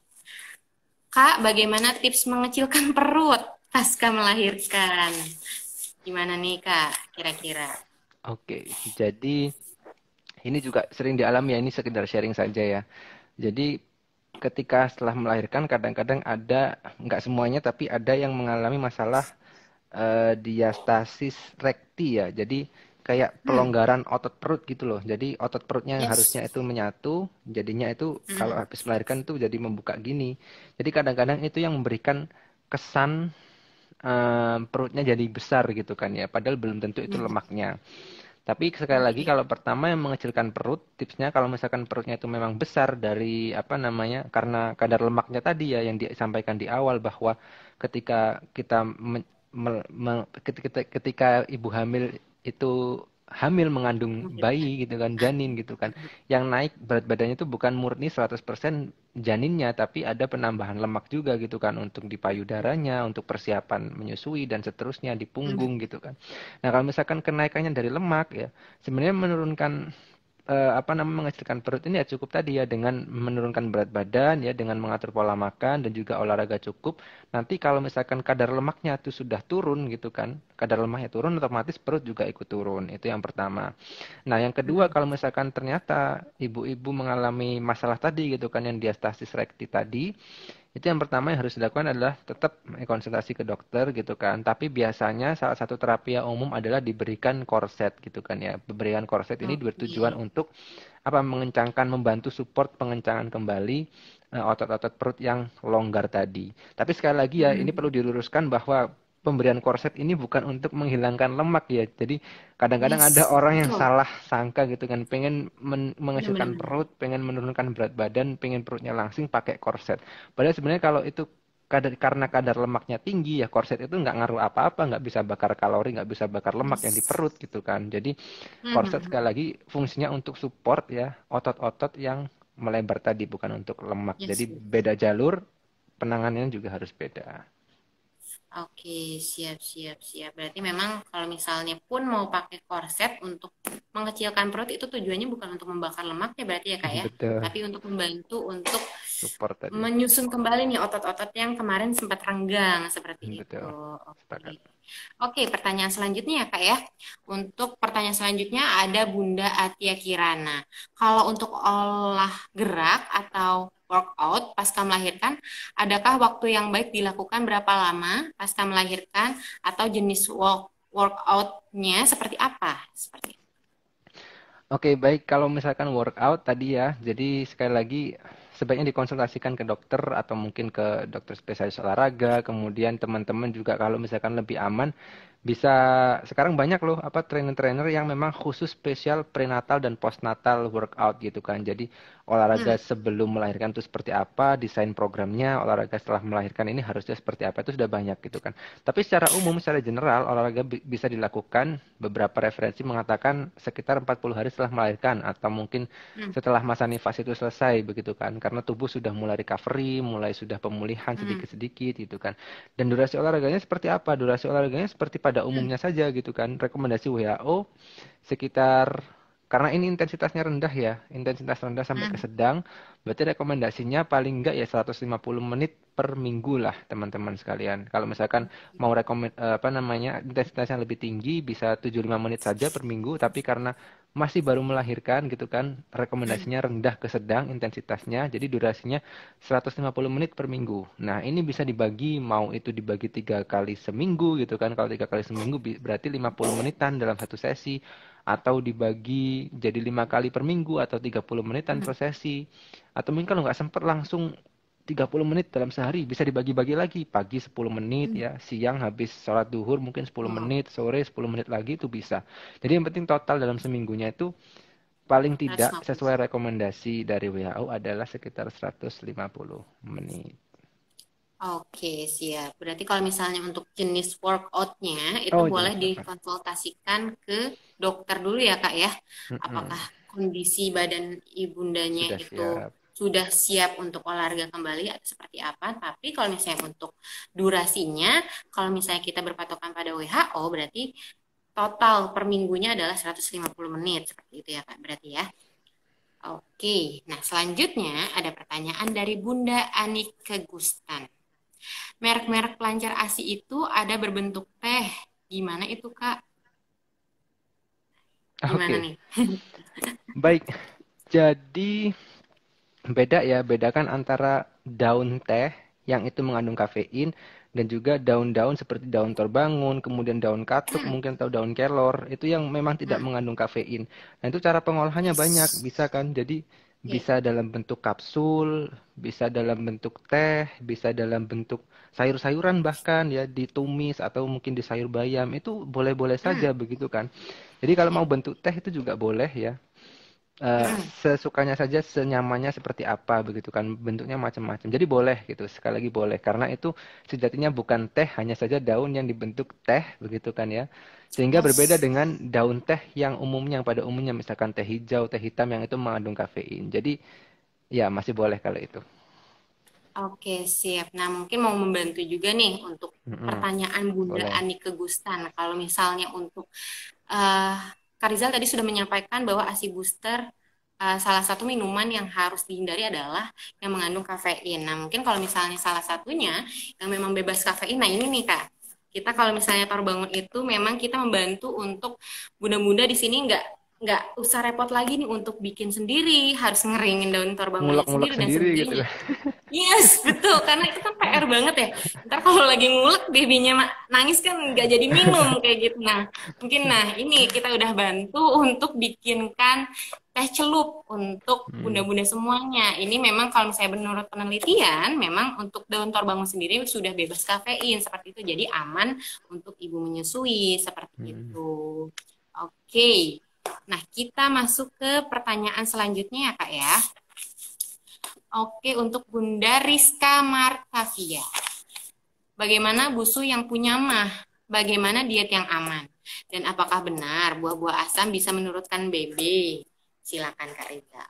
Kak, bagaimana tips mengecilkan perut pasca melahirkan? Gimana nih Kak, kira-kira? Oke, jadi ini juga sering dialami ya, ini sekedar sharing saja ya. Jadi ketika setelah melahirkan kadang-kadang ada, nggak semuanya tapi ada yang mengalami masalah diastasis rekti ya. Jadi kayak Hmm, pelonggaran otot perut gitu loh. Jadi otot perutnya yang harusnya yes. itu menyatu, jadinya itu kalau Hmm, habis melahirkan itu jadi membuka gini. Jadi kadang-kadang itu yang memberikan kesan perutnya jadi besar gitu kan ya. Padahal belum tentu itu hmm, lemaknya. Tapi sekali lagi oke. kalau pertama yang mengecilkan perut, tipsnya kalau misalkan perutnya itu memang besar dari apa namanya, karena kadar lemaknya tadi ya yang disampaikan di awal bahwa ketika kita ketika ibu hamil itu hamil mengandung bayi gitu kan, janin gitu kan. Yang naik berat badannya itu bukan murni 100% janinnya, tapi ada penambahan lemak juga gitu kan untuk di payudaranya, untuk persiapan menyusui dan seterusnya di punggung gitu kan. Nah, kalau misalkan kenaikannya dari lemak ya, sebenarnya menurunkan apa namanya mengecilkan perut ini ya cukup tadi ya dengan menurunkan berat badan ya dengan mengatur pola makan dan juga olahraga cukup. Nanti kalau misalkan kadar lemaknya itu sudah turun gitu kan, kadar lemaknya turun otomatis perut juga ikut turun. Itu yang pertama. Nah, yang kedua kalau misalkan ternyata ibu-ibu mengalami masalah tadi gitu kan yang diastasis rekti tadi, itu yang pertama yang harus dilakukan adalah tetap konsultasi ke dokter gitu kan. Tapi biasanya salah satu terapi yang umum adalah diberikan korset gitu kan ya. Pemberian korset ini bertujuan Oke. untuk apa mengencangkan, membantu support pengencangan kembali otot-otot perut yang longgar tadi. Tapi sekali lagi ya, ini perlu diluruskan bahwa pemberian korset ini bukan untuk menghilangkan lemak ya. Jadi kadang-kadang ada Yes, orang yang betul. salah sangka gitu kan, pengen mengecilkan Benar-benar. perut, pengen menurunkan berat badan, pengen perutnya langsing pakai korset. Padahal sebenarnya kalau itu karena kadar lemaknya tinggi ya korset itu nggak ngaruh apa-apa, nggak bisa bakar kalori, nggak bisa bakar lemak yang di Yes. perut gitu kan. Jadi korset sekali lagi fungsinya untuk support ya otot-otot yang melebar tadi bukan untuk lemak. Yes, Jadi yes. beda jalur, penanganannya juga harus beda. Oke, siap, siap, siap. Berarti memang kalau misalnya pun mau pakai korset untuk mengecilkan perut itu tujuannya bukan untuk membakar lemak ya berarti ya Kak ya, Betul, tapi untuk membantu untuk support tadi. menyusun kembali nih otot-otot yang kemarin sempat renggang seperti itu. Betul, sepakat. Oke. Oke, pertanyaan selanjutnya ya Kak ya. Untuk pertanyaan selanjutnya ada Bunda Atia Kirana. Kalau untuk olah gerak atau workout pasca melahirkan, adakah waktu yang baik dilakukan berapa lama pasca melahirkan atau jenis workoutnya seperti apa? Seperti itu. Oke, baik. Kalau misalkan workout tadi ya, jadi sekali lagi sebaiknya dikonsultasikan ke dokter atau mungkin ke dokter spesialis olahraga. Kemudian teman-teman juga kalau misalkan lebih aman, bisa sekarang banyak loh apa trainer-trainer yang memang khusus spesial prenatal dan postnatal workout gitu kan. Jadi olahraga Hmm, sebelum melahirkan itu seperti apa, desain programnya, olahraga setelah melahirkan ini harusnya seperti apa itu sudah banyak gitu kan. Tapi secara umum, secara general, olahraga bisa dilakukan beberapa referensi mengatakan sekitar 40 hari setelah melahirkan atau mungkin hmm, setelah masa nifas itu selesai begitu kan. Karena tubuh sudah mulai recovery, mulai sudah pemulihan hmm, sedikit-sedikit gitu kan. Dan durasi olahraganya seperti apa? Durasi olahraganya seperti pada hmm, umumnya saja gitu kan. Rekomendasi WHO sekitar karena ini intensitasnya rendah ya, intensitas rendah sampai ke hmm. sedang, berarti rekomendasinya paling enggak ya 150 menit per minggu lah teman-teman sekalian. Kalau misalkan mau apa namanya intensitasnya lebih tinggi bisa 75 menit saja per minggu, tapi karena masih baru melahirkan gitu kan, Hmm. rekomendasinya rendah ke sedang intensitasnya, jadi durasinya 150 menit per minggu. Nah, ini bisa dibagi, mau itu dibagi 3 kali seminggu gitu kan, kalau 3 kali seminggu berarti 50 menitan dalam satu sesi, atau dibagi jadi 5 kali per minggu atau 30 menitan per sesi. Atau mungkin kalau nggak sempat langsung 30 menit dalam sehari bisa dibagi-bagi lagi. Pagi 10 menit Hmm. ya, siang habis sholat duhur mungkin 10 Oh, menit, sore 10 menit lagi itu bisa. Jadi yang penting total dalam seminggunya itu paling tidak 150. sesuai rekomendasi dari WHO adalah sekitar 150 menit. Oke, siap. Berarti kalau misalnya untuk jenis workoutnya itu Oh, boleh jenis apa? dikonsultasikan ke dokter dulu ya, Kak ya. Apakah Mm-mm. kondisi badan ibundanya Sudah itu siap. sudah siap untuk olahraga kembali atau seperti apa. Tapi kalau misalnya untuk durasinya, kalau misalnya kita berpatokan pada WHO, berarti total per minggunya adalah 150 menit. Seperti itu ya, Kak. Berarti ya. Oke, nah selanjutnya ada pertanyaan dari Bunda Anika Gustan. Merek-merek pelancar ASI itu ada berbentuk teh. Gimana itu, Kak? Gimana Oke, nih? baik. Jadi beda ya, bedakan antara daun teh yang itu mengandung kafein dan juga daun-daun seperti daun torbangun, kemudian daun katuk, mungkin atau daun kelor, itu yang memang tidak Hmm, mengandung kafein. Nah, itu cara pengolahannya banyak, yes. bisa kan? Jadi Oke. bisa dalam bentuk kapsul, bisa dalam bentuk teh, bisa dalam bentuk sayur-sayuran bahkan ya ditumis atau mungkin di sayur bayam, itu boleh-boleh Hmm, saja begitu kan. Jadi kalau ya. mau bentuk teh itu juga boleh ya. Mm-mm. sesukanya saja, senyamannya seperti apa begitu kan, bentuknya macam-macam. Jadi boleh gitu, sekali lagi boleh, karena itu sejatinya bukan teh, hanya saja daun yang dibentuk teh begitu kan ya. Sehingga berbeda Yes. dengan daun teh yang umumnya, yang pada umumnya misalkan teh hijau, teh hitam yang itu mengandung kafein. Jadi ya masih boleh kalau itu. Oke, siap. Nah, mungkin mau membantu juga nih untuk Mm-mm, pertanyaan Bunda boleh. Anike Gustan. Kalau misalnya untuk eh Kak Rizal tadi sudah menyampaikan bahwa ASI booster salah satu minuman yang harus dihindari adalah yang mengandung kafein. Nah, mungkin kalau misalnya salah satunya yang memang bebas kafein, nah ini nih Kak. Kita kalau misalnya Tor Bangun itu memang kita membantu untuk bunda-bunda di sini nggak usah repot lagi nih untuk bikin sendiri, harus ngeringin daun Tor Bangunnya Ngulek-ngulek sendiri dan sendiri gitu sebagainya. kan. Yes, betul. Karena itu kan PR banget ya. Ntar kalau lagi ngulek, babynya nangis kan nggak jadi minum kayak gitu. Nah, mungkin ini kita udah bantu untuk bikinkan teh celup untuk Hmm, bunda-bunda semuanya. Ini memang kalau misalnya menurut penelitian, memang untuk daun torbangun sendiri sudah bebas kafein seperti itu. Jadi aman untuk ibu menyusui seperti hmm. itu. Oke. Nah, kita masuk ke pertanyaan selanjutnya ya, Kak ya. Oke, untuk Bunda Rizka Martavia. Bagaimana busu yang punya mah? Bagaimana diet yang aman? Dan apakah benar buah-buah asam bisa menurunkan BB? Silakan Kak Riza.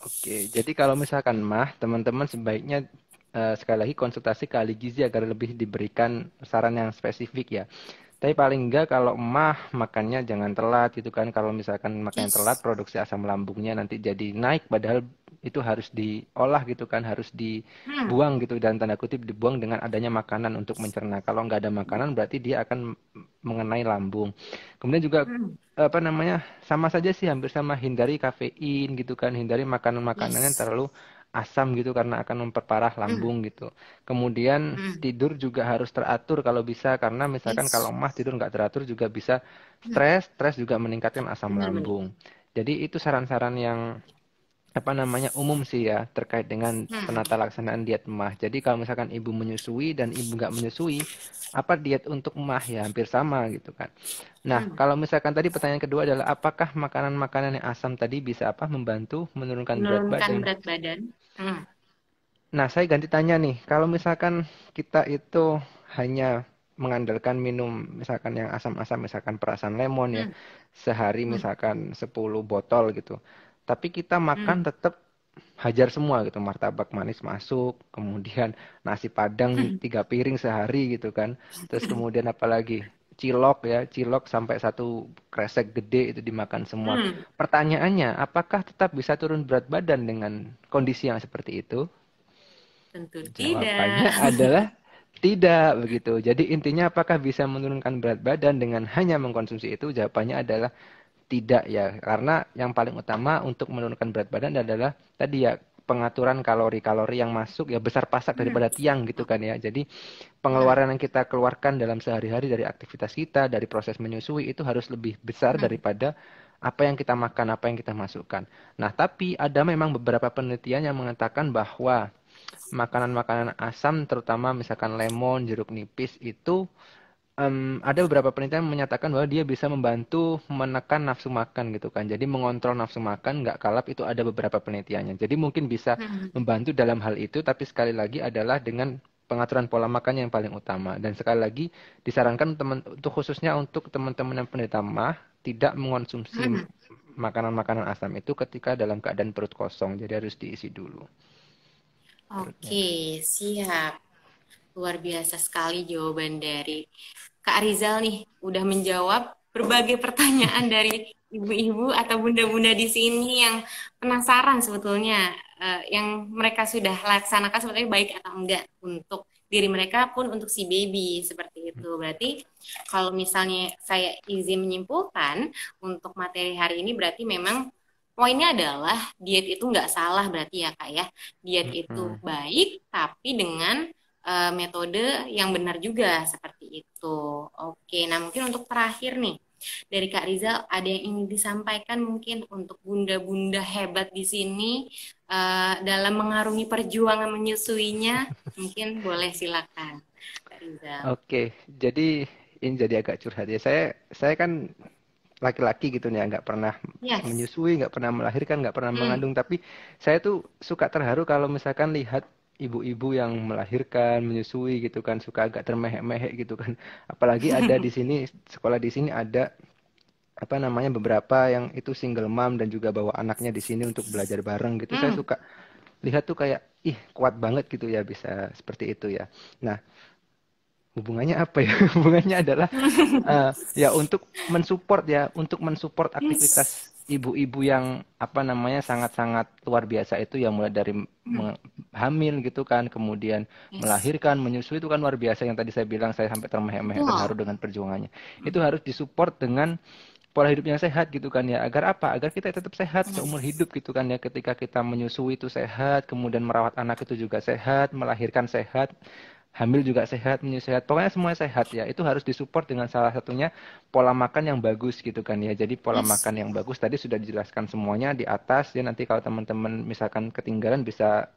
Oke, jadi kalau misalkan mah, teman-teman sebaiknya sekali lagi konsultasi ke ahli gizi agar lebih diberikan saran yang spesifik ya. Tapi paling enggak kalau emah makannya jangan telat gitu kan. Kalau misalkan makan yang telat, Yes. produksi asam lambungnya nanti jadi naik. Padahal itu harus diolah gitu kan, harus Hmm. dibuang gitu, dan tanda kutip dibuang dengan adanya makanan untuk mencerna. Kalau nggak ada makanan berarti dia akan mengenai lambung. Kemudian juga Hmm. apa namanya, sama saja sih, hampir sama, hindari kafein gitu kan, hindari makanan-makanan yang Yes. terlalu asam gitu karena akan memperparah Hmm. lambung gitu. Kemudian Hmm. tidur juga harus teratur kalau bisa, karena misalkan kalau Yes. emah tidur nggak teratur juga bisa Hmm. stres, stres juga meningkatkan asam Benar-benar. lambung. Jadi itu saran-saran yang apa namanya umum sih ya terkait dengan Hmm. penata laksanaan diet emah. Jadi kalau misalkan ibu menyusui dan ibu nggak menyusui, apa diet untuk emah ya hampir sama gitu kan. Nah, Hmm. kalau misalkan tadi pertanyaan kedua adalah apakah makanan-makanan yang asam tadi bisa apa membantu menurunkan berat Menurunkan badan? berat badan. Hmm. Nah, saya ganti tanya nih, kalau misalkan kita itu hanya mengandalkan minum misalkan yang asam-asam, misalkan perasan lemon ya, Hmm. sehari Hmm. misalkan 10 botol gitu. Tapi kita makan Hmm. tetap hajar semua gitu, martabak manis masuk, kemudian nasi padang Hmm. 3 piring sehari gitu kan. Terus kemudian apalagi cilok ya, cilok sampai satu kresek gede itu dimakan semua. Hmm. Pertanyaannya, apakah tetap bisa turun berat badan dengan kondisi yang seperti itu? Tentu tidak. Jawabannya adalah tidak begitu. Jadi intinya apakah bisa menurunkan berat badan dengan hanya mengkonsumsi itu? Jawabannya adalah tidak ya. Karena yang paling utama untuk menurunkan berat badan adalah tadi ya, pengaturan kalori-kalori yang masuk ya, besar pasak Hmm. daripada tiang gitu kan ya. Jadi Hmm. pengeluaran yang kita keluarkan dalam sehari-hari dari aktivitas kita, dari proses menyusui itu harus lebih besar Hmm. daripada apa yang kita makan, apa yang kita masukkan. Nah, tapi ada memang beberapa penelitian yang mengatakan bahwa makanan-makanan asam, terutama misalkan lemon, jeruk nipis itu ada beberapa penelitian yang menyatakan bahwa dia bisa membantu menekan nafsu makan gitu kan. Jadi mengontrol nafsu makan nggak kalap, itu ada beberapa penelitiannya. Jadi mungkin bisa Hmm. membantu dalam hal itu, tapi sekali lagi adalah dengan pengaturan pola makan yang paling utama. Dan sekali lagi disarankan teman untuk khususnya untuk teman-teman yang penderita MAH tidak mengonsumsi Hmm. makanan-makanan asam itu ketika dalam keadaan perut kosong. Jadi harus diisi dulu perutnya. Oke, siap. Luar biasa sekali jawaban dari Kak Rizal nih. Udah menjawab berbagai pertanyaan dari ibu-ibu atau bunda-bunda di sini yang penasaran sebetulnya yang mereka sudah laksanakan sebetulnya baik atau enggak untuk diri mereka pun untuk si baby seperti itu. Berarti kalau misalnya saya izin menyimpulkan untuk materi hari ini berarti memang poinnya adalah diet itu nggak salah berarti ya Kak ya. Diet itu Mm-mm. baik tapi dengan metode yang benar juga seperti itu. Oke, nah mungkin untuk terakhir nih dari Kak Rizal ada yang ingin disampaikan mungkin untuk bunda-bunda hebat di sini dalam mengarungi perjuangan menyusuinya, mungkin boleh silakan Kak Rizal. Oke, jadi ini jadi agak curhat ya. Saya kan laki-laki gitu ya, nggak pernah Yes. menyusui, nggak pernah melahirkan, nggak pernah Hmm. mengandung. Tapi saya tuh suka terharu kalau misalkan lihat ibu-ibu yang melahirkan, menyusui gitu kan, suka agak termehek-mehek gitu kan. Apalagi ada di sini, sekolah di sini ada apa namanya beberapa yang itu single mom dan juga bawa anaknya di sini untuk belajar bareng gitu. Saya Hmm. suka lihat tuh kayak ih kuat banget gitu ya bisa seperti itu ya. Nah, hubungannya apa ya? Hubungannya adalah ya untuk mensupport aktivitas Yes. ibu-ibu yang apa namanya sangat-sangat luar biasa itu yang mulai dari Hmm. hamil gitu kan, kemudian Yes. melahirkan, menyusui itu kan luar biasa yang tadi saya bilang saya sampai termehek-mehek terharu Betul. dengan perjuangannya. Itu Hmm. harus disupport dengan pola hidup yang sehat gitu kan ya. Agar apa? Agar kita tetap sehat Hmm. seumur hidup gitu kan ya. Ketika kita menyusui itu sehat, kemudian merawat anak itu juga sehat, melahirkan sehat, hamil juga sehat, menyusui sehat. Pokoknya semuanya sehat ya. Itu harus disupport dengan salah satunya pola makan yang bagus gitu kan ya. Jadi pola Yes. makan yang bagus tadi sudah dijelaskan semuanya di atas ya. Nanti kalau teman-teman misalkan ketinggalan bisa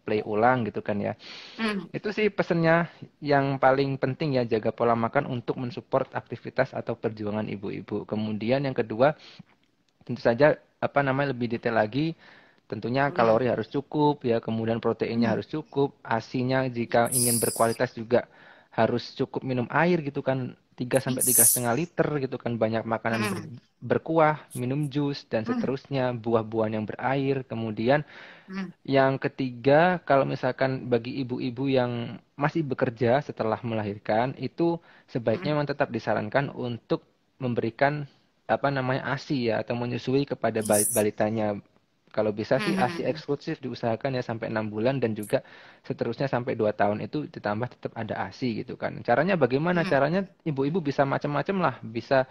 play ulang gitu kan ya. Hmm. Itu sih pesennya yang paling penting ya, jaga pola makan untuk mensupport aktivitas atau perjuangan ibu-ibu. Kemudian yang kedua, tentu saja apa namanya lebih detail lagi, tentunya Hmm. kalori harus cukup ya, kemudian proteinnya Hmm. harus cukup, asinya jika ingin Yes. berkualitas juga harus cukup minum air gitu kan, 3 sampai tiga setengah Yes. liter gitu kan, banyak makanan Hmm. berkuah, minum jus dan Hmm. seterusnya, buah-buahan yang berair. Kemudian Hmm. yang ketiga, kalau misalkan bagi ibu-ibu yang masih bekerja setelah melahirkan, itu sebaiknya Hmm. memang tetap disarankan untuk memberikan apa namanya ASI ya atau menyusui kepada Yes. balitanya. Kalau bisa sih ASI Hmm. eksklusif diusahakan ya sampai 6 bulan dan juga seterusnya sampai 2 tahun itu ditambah tetap ada ASI gitu kan. Caranya bagaimana? Hmm. Caranya ibu-ibu bisa macam-macam lah, bisa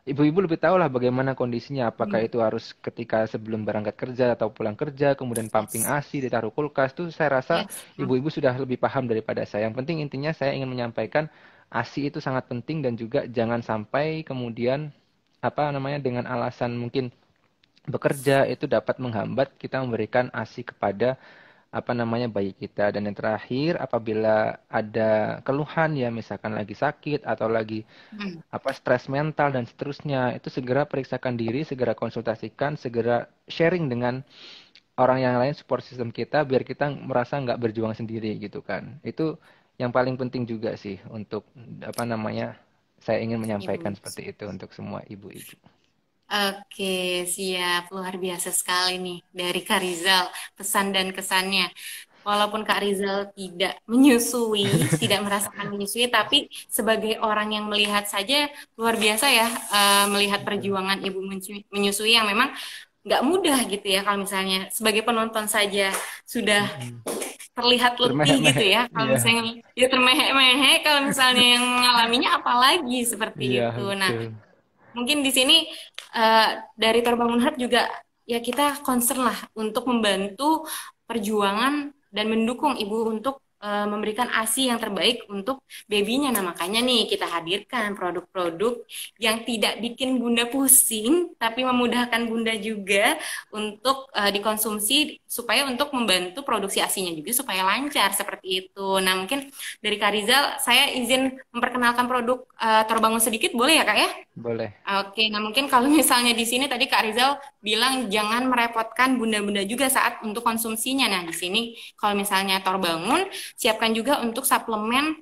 ibu-ibu lebih tahu lah bagaimana kondisinya, apakah Hmm. itu harus ketika sebelum berangkat kerja atau pulang kerja, kemudian pumping Yes. ASI, ditaruh kulkas, tuh saya rasa Yes. Hmm. ibu-ibu sudah lebih paham daripada saya. Yang penting intinya saya ingin menyampaikan ASI itu sangat penting dan juga jangan sampai kemudian apa namanya dengan alasan mungkin bekerja itu dapat menghambat kita memberikan ASI kepada apa namanya bayi kita. Dan yang terakhir apabila ada keluhan ya misalkan lagi sakit atau lagi Hmm. apa stres mental dan seterusnya itu segera periksakan diri, segera konsultasikan, segera sharing dengan orang yang lain support system kita biar kita merasa nggak berjuang sendiri gitu kan. Itu yang paling penting juga sih untuk apa namanya saya ingin menyampaikan Ibu. seperti itu untuk semua ibu-ibu. Oke, siap. Luar biasa sekali nih dari Kak Rizal, pesan dan kesannya. Walaupun Kak Rizal tidak menyusui, tidak merasakan menyusui, tapi sebagai orang yang melihat saja luar biasa ya, melihat Betul. perjuangan ibu menyusui yang memang nggak mudah gitu ya. Kalau misalnya sebagai penonton saja sudah Mm-mm. terlihat letih gitu Termehek-mehek. ya. Kalau Iya. misalnya ya termehek-mehek, kalau misalnya yang mengalaminya apalagi seperti Iya, itu. Nah, betul. mungkin di sini eh, dari Terbangun Heart juga ya kita concern lah untuk membantu perjuangan dan mendukung ibu untuk memberikan ASI yang terbaik untuk babynya. Nah, makanya nih kita hadirkan produk-produk yang tidak bikin bunda pusing, tapi memudahkan bunda juga untuk dikonsumsi supaya untuk membantu produksi ASINya juga supaya lancar seperti itu. Nah, mungkin dari Kak Rizal, saya izin memperkenalkan produk Terbangun sedikit, boleh ya Kak ya? Boleh. Oke, nah mungkin kalau misalnya di sini tadi Kak Rizal bilang jangan merepotkan bunda-bunda juga saat untuk konsumsinya. Nah, di sini kalau misalnya Torbangun, siapkan juga untuk suplemen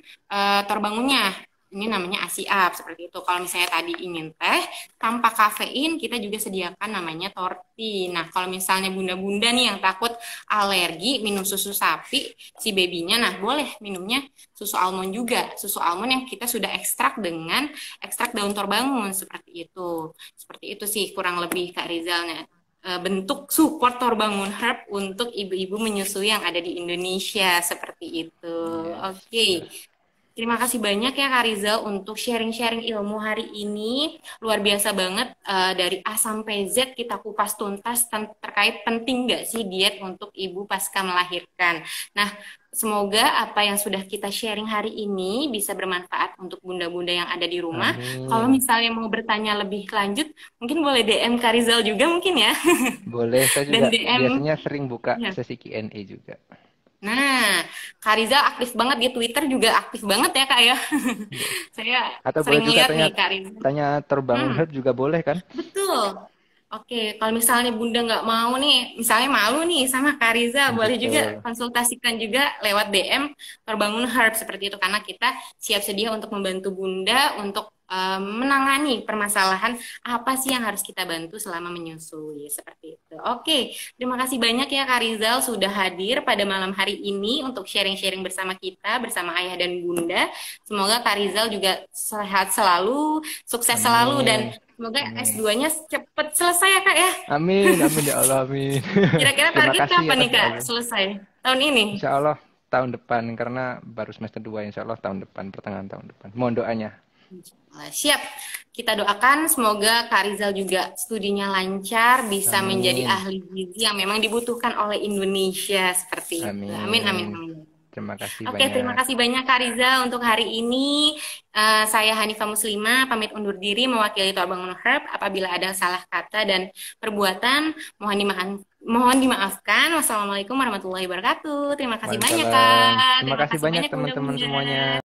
Torbangunnya. Ini namanya ASI Up seperti itu. Kalau misalnya tadi ingin teh tanpa kafein, kita juga sediakan namanya Torti. Nah, kalau misalnya bunda-bunda nih yang takut alergi minum susu sapi si babynya, nah boleh minumnya susu almond juga. Susu almond yang kita sudah ekstrak dengan ekstrak daun torbangun seperti itu. Seperti itu sih kurang lebih Kak Rizalnya. Bentuk support Torbangun Herb untuk ibu-ibu menyusui yang ada di Indonesia seperti itu. Yes, Oke, betul. terima kasih banyak ya Kak Rizal untuk sharing-sharing ilmu hari ini. Luar biasa banget dari A sampai Z kita kupas tuntas terkait penting nggak sih diet untuk ibu pasca melahirkan. Nah, semoga apa yang sudah kita sharing hari ini bisa bermanfaat untuk bunda-bunda yang ada di rumah. Kalau Amin. misalnya mau bertanya lebih lanjut, mungkin boleh DM Kak Rizal juga mungkin ya. Boleh, saya juga Dan DM, biasanya sering buka ya. sesi Q&A juga. Nah, Kak Rizal aktif banget di Twitter juga aktif banget ya Kak ya. Iya. Saya Atau boleh sering juga lihat tanya nih Kak Rizal. tanya terbangun Hmm. Herb juga boleh kan? Betul. Oke, kalau misalnya Bunda nggak mau nih, misalnya malu nih sama Kariza, boleh juga Betul. konsultasikan juga lewat DM Terbangun Herb seperti itu, karena kita siap sedia untuk membantu Bunda untuk menangani permasalahan apa sih yang harus kita bantu selama menyusui, seperti itu. Oke, terima kasih banyak ya Karizal sudah hadir pada malam hari ini untuk sharing-sharing bersama kita, bersama Ayah dan Bunda. Semoga Karizal juga sehat selalu, sukses selalu, dan Amin. semoga Amin. S2-nya cepet selesai ya, Kak ya. Amin, amin ya Allah, amin. Kira-kira Terima target kasih kapan atas nih, Kak, doanya. selesai? Tahun ini? Insya Allah tahun depan karena baru semester 2, Insya Allah tahun depan, pertengahan tahun depan. Mohon doanya. Siap. Kita doakan semoga Kak Rizal juga studinya lancar, bisa menjadi Amin. ahli gizi yang memang dibutuhkan oleh Indonesia seperti itu. Amin, amin, Amin. amin. Terima kasih Oke, terima banyak. kasih banyak Kak Rizal untuk hari ini. Saya Hanifah Muslimah, pamit undur diri mewakili Tor Bangun Herb. Apabila ada salah kata dan perbuatan, mohon dimaafkan. Wassalamualaikum warahmatullahi wabarakatuh. Terima kasih banyak Waalaikumsalam. Kak. Terima Terima kasih kasih banyak banyak teman-teman Bunda-Bunda. semuanya.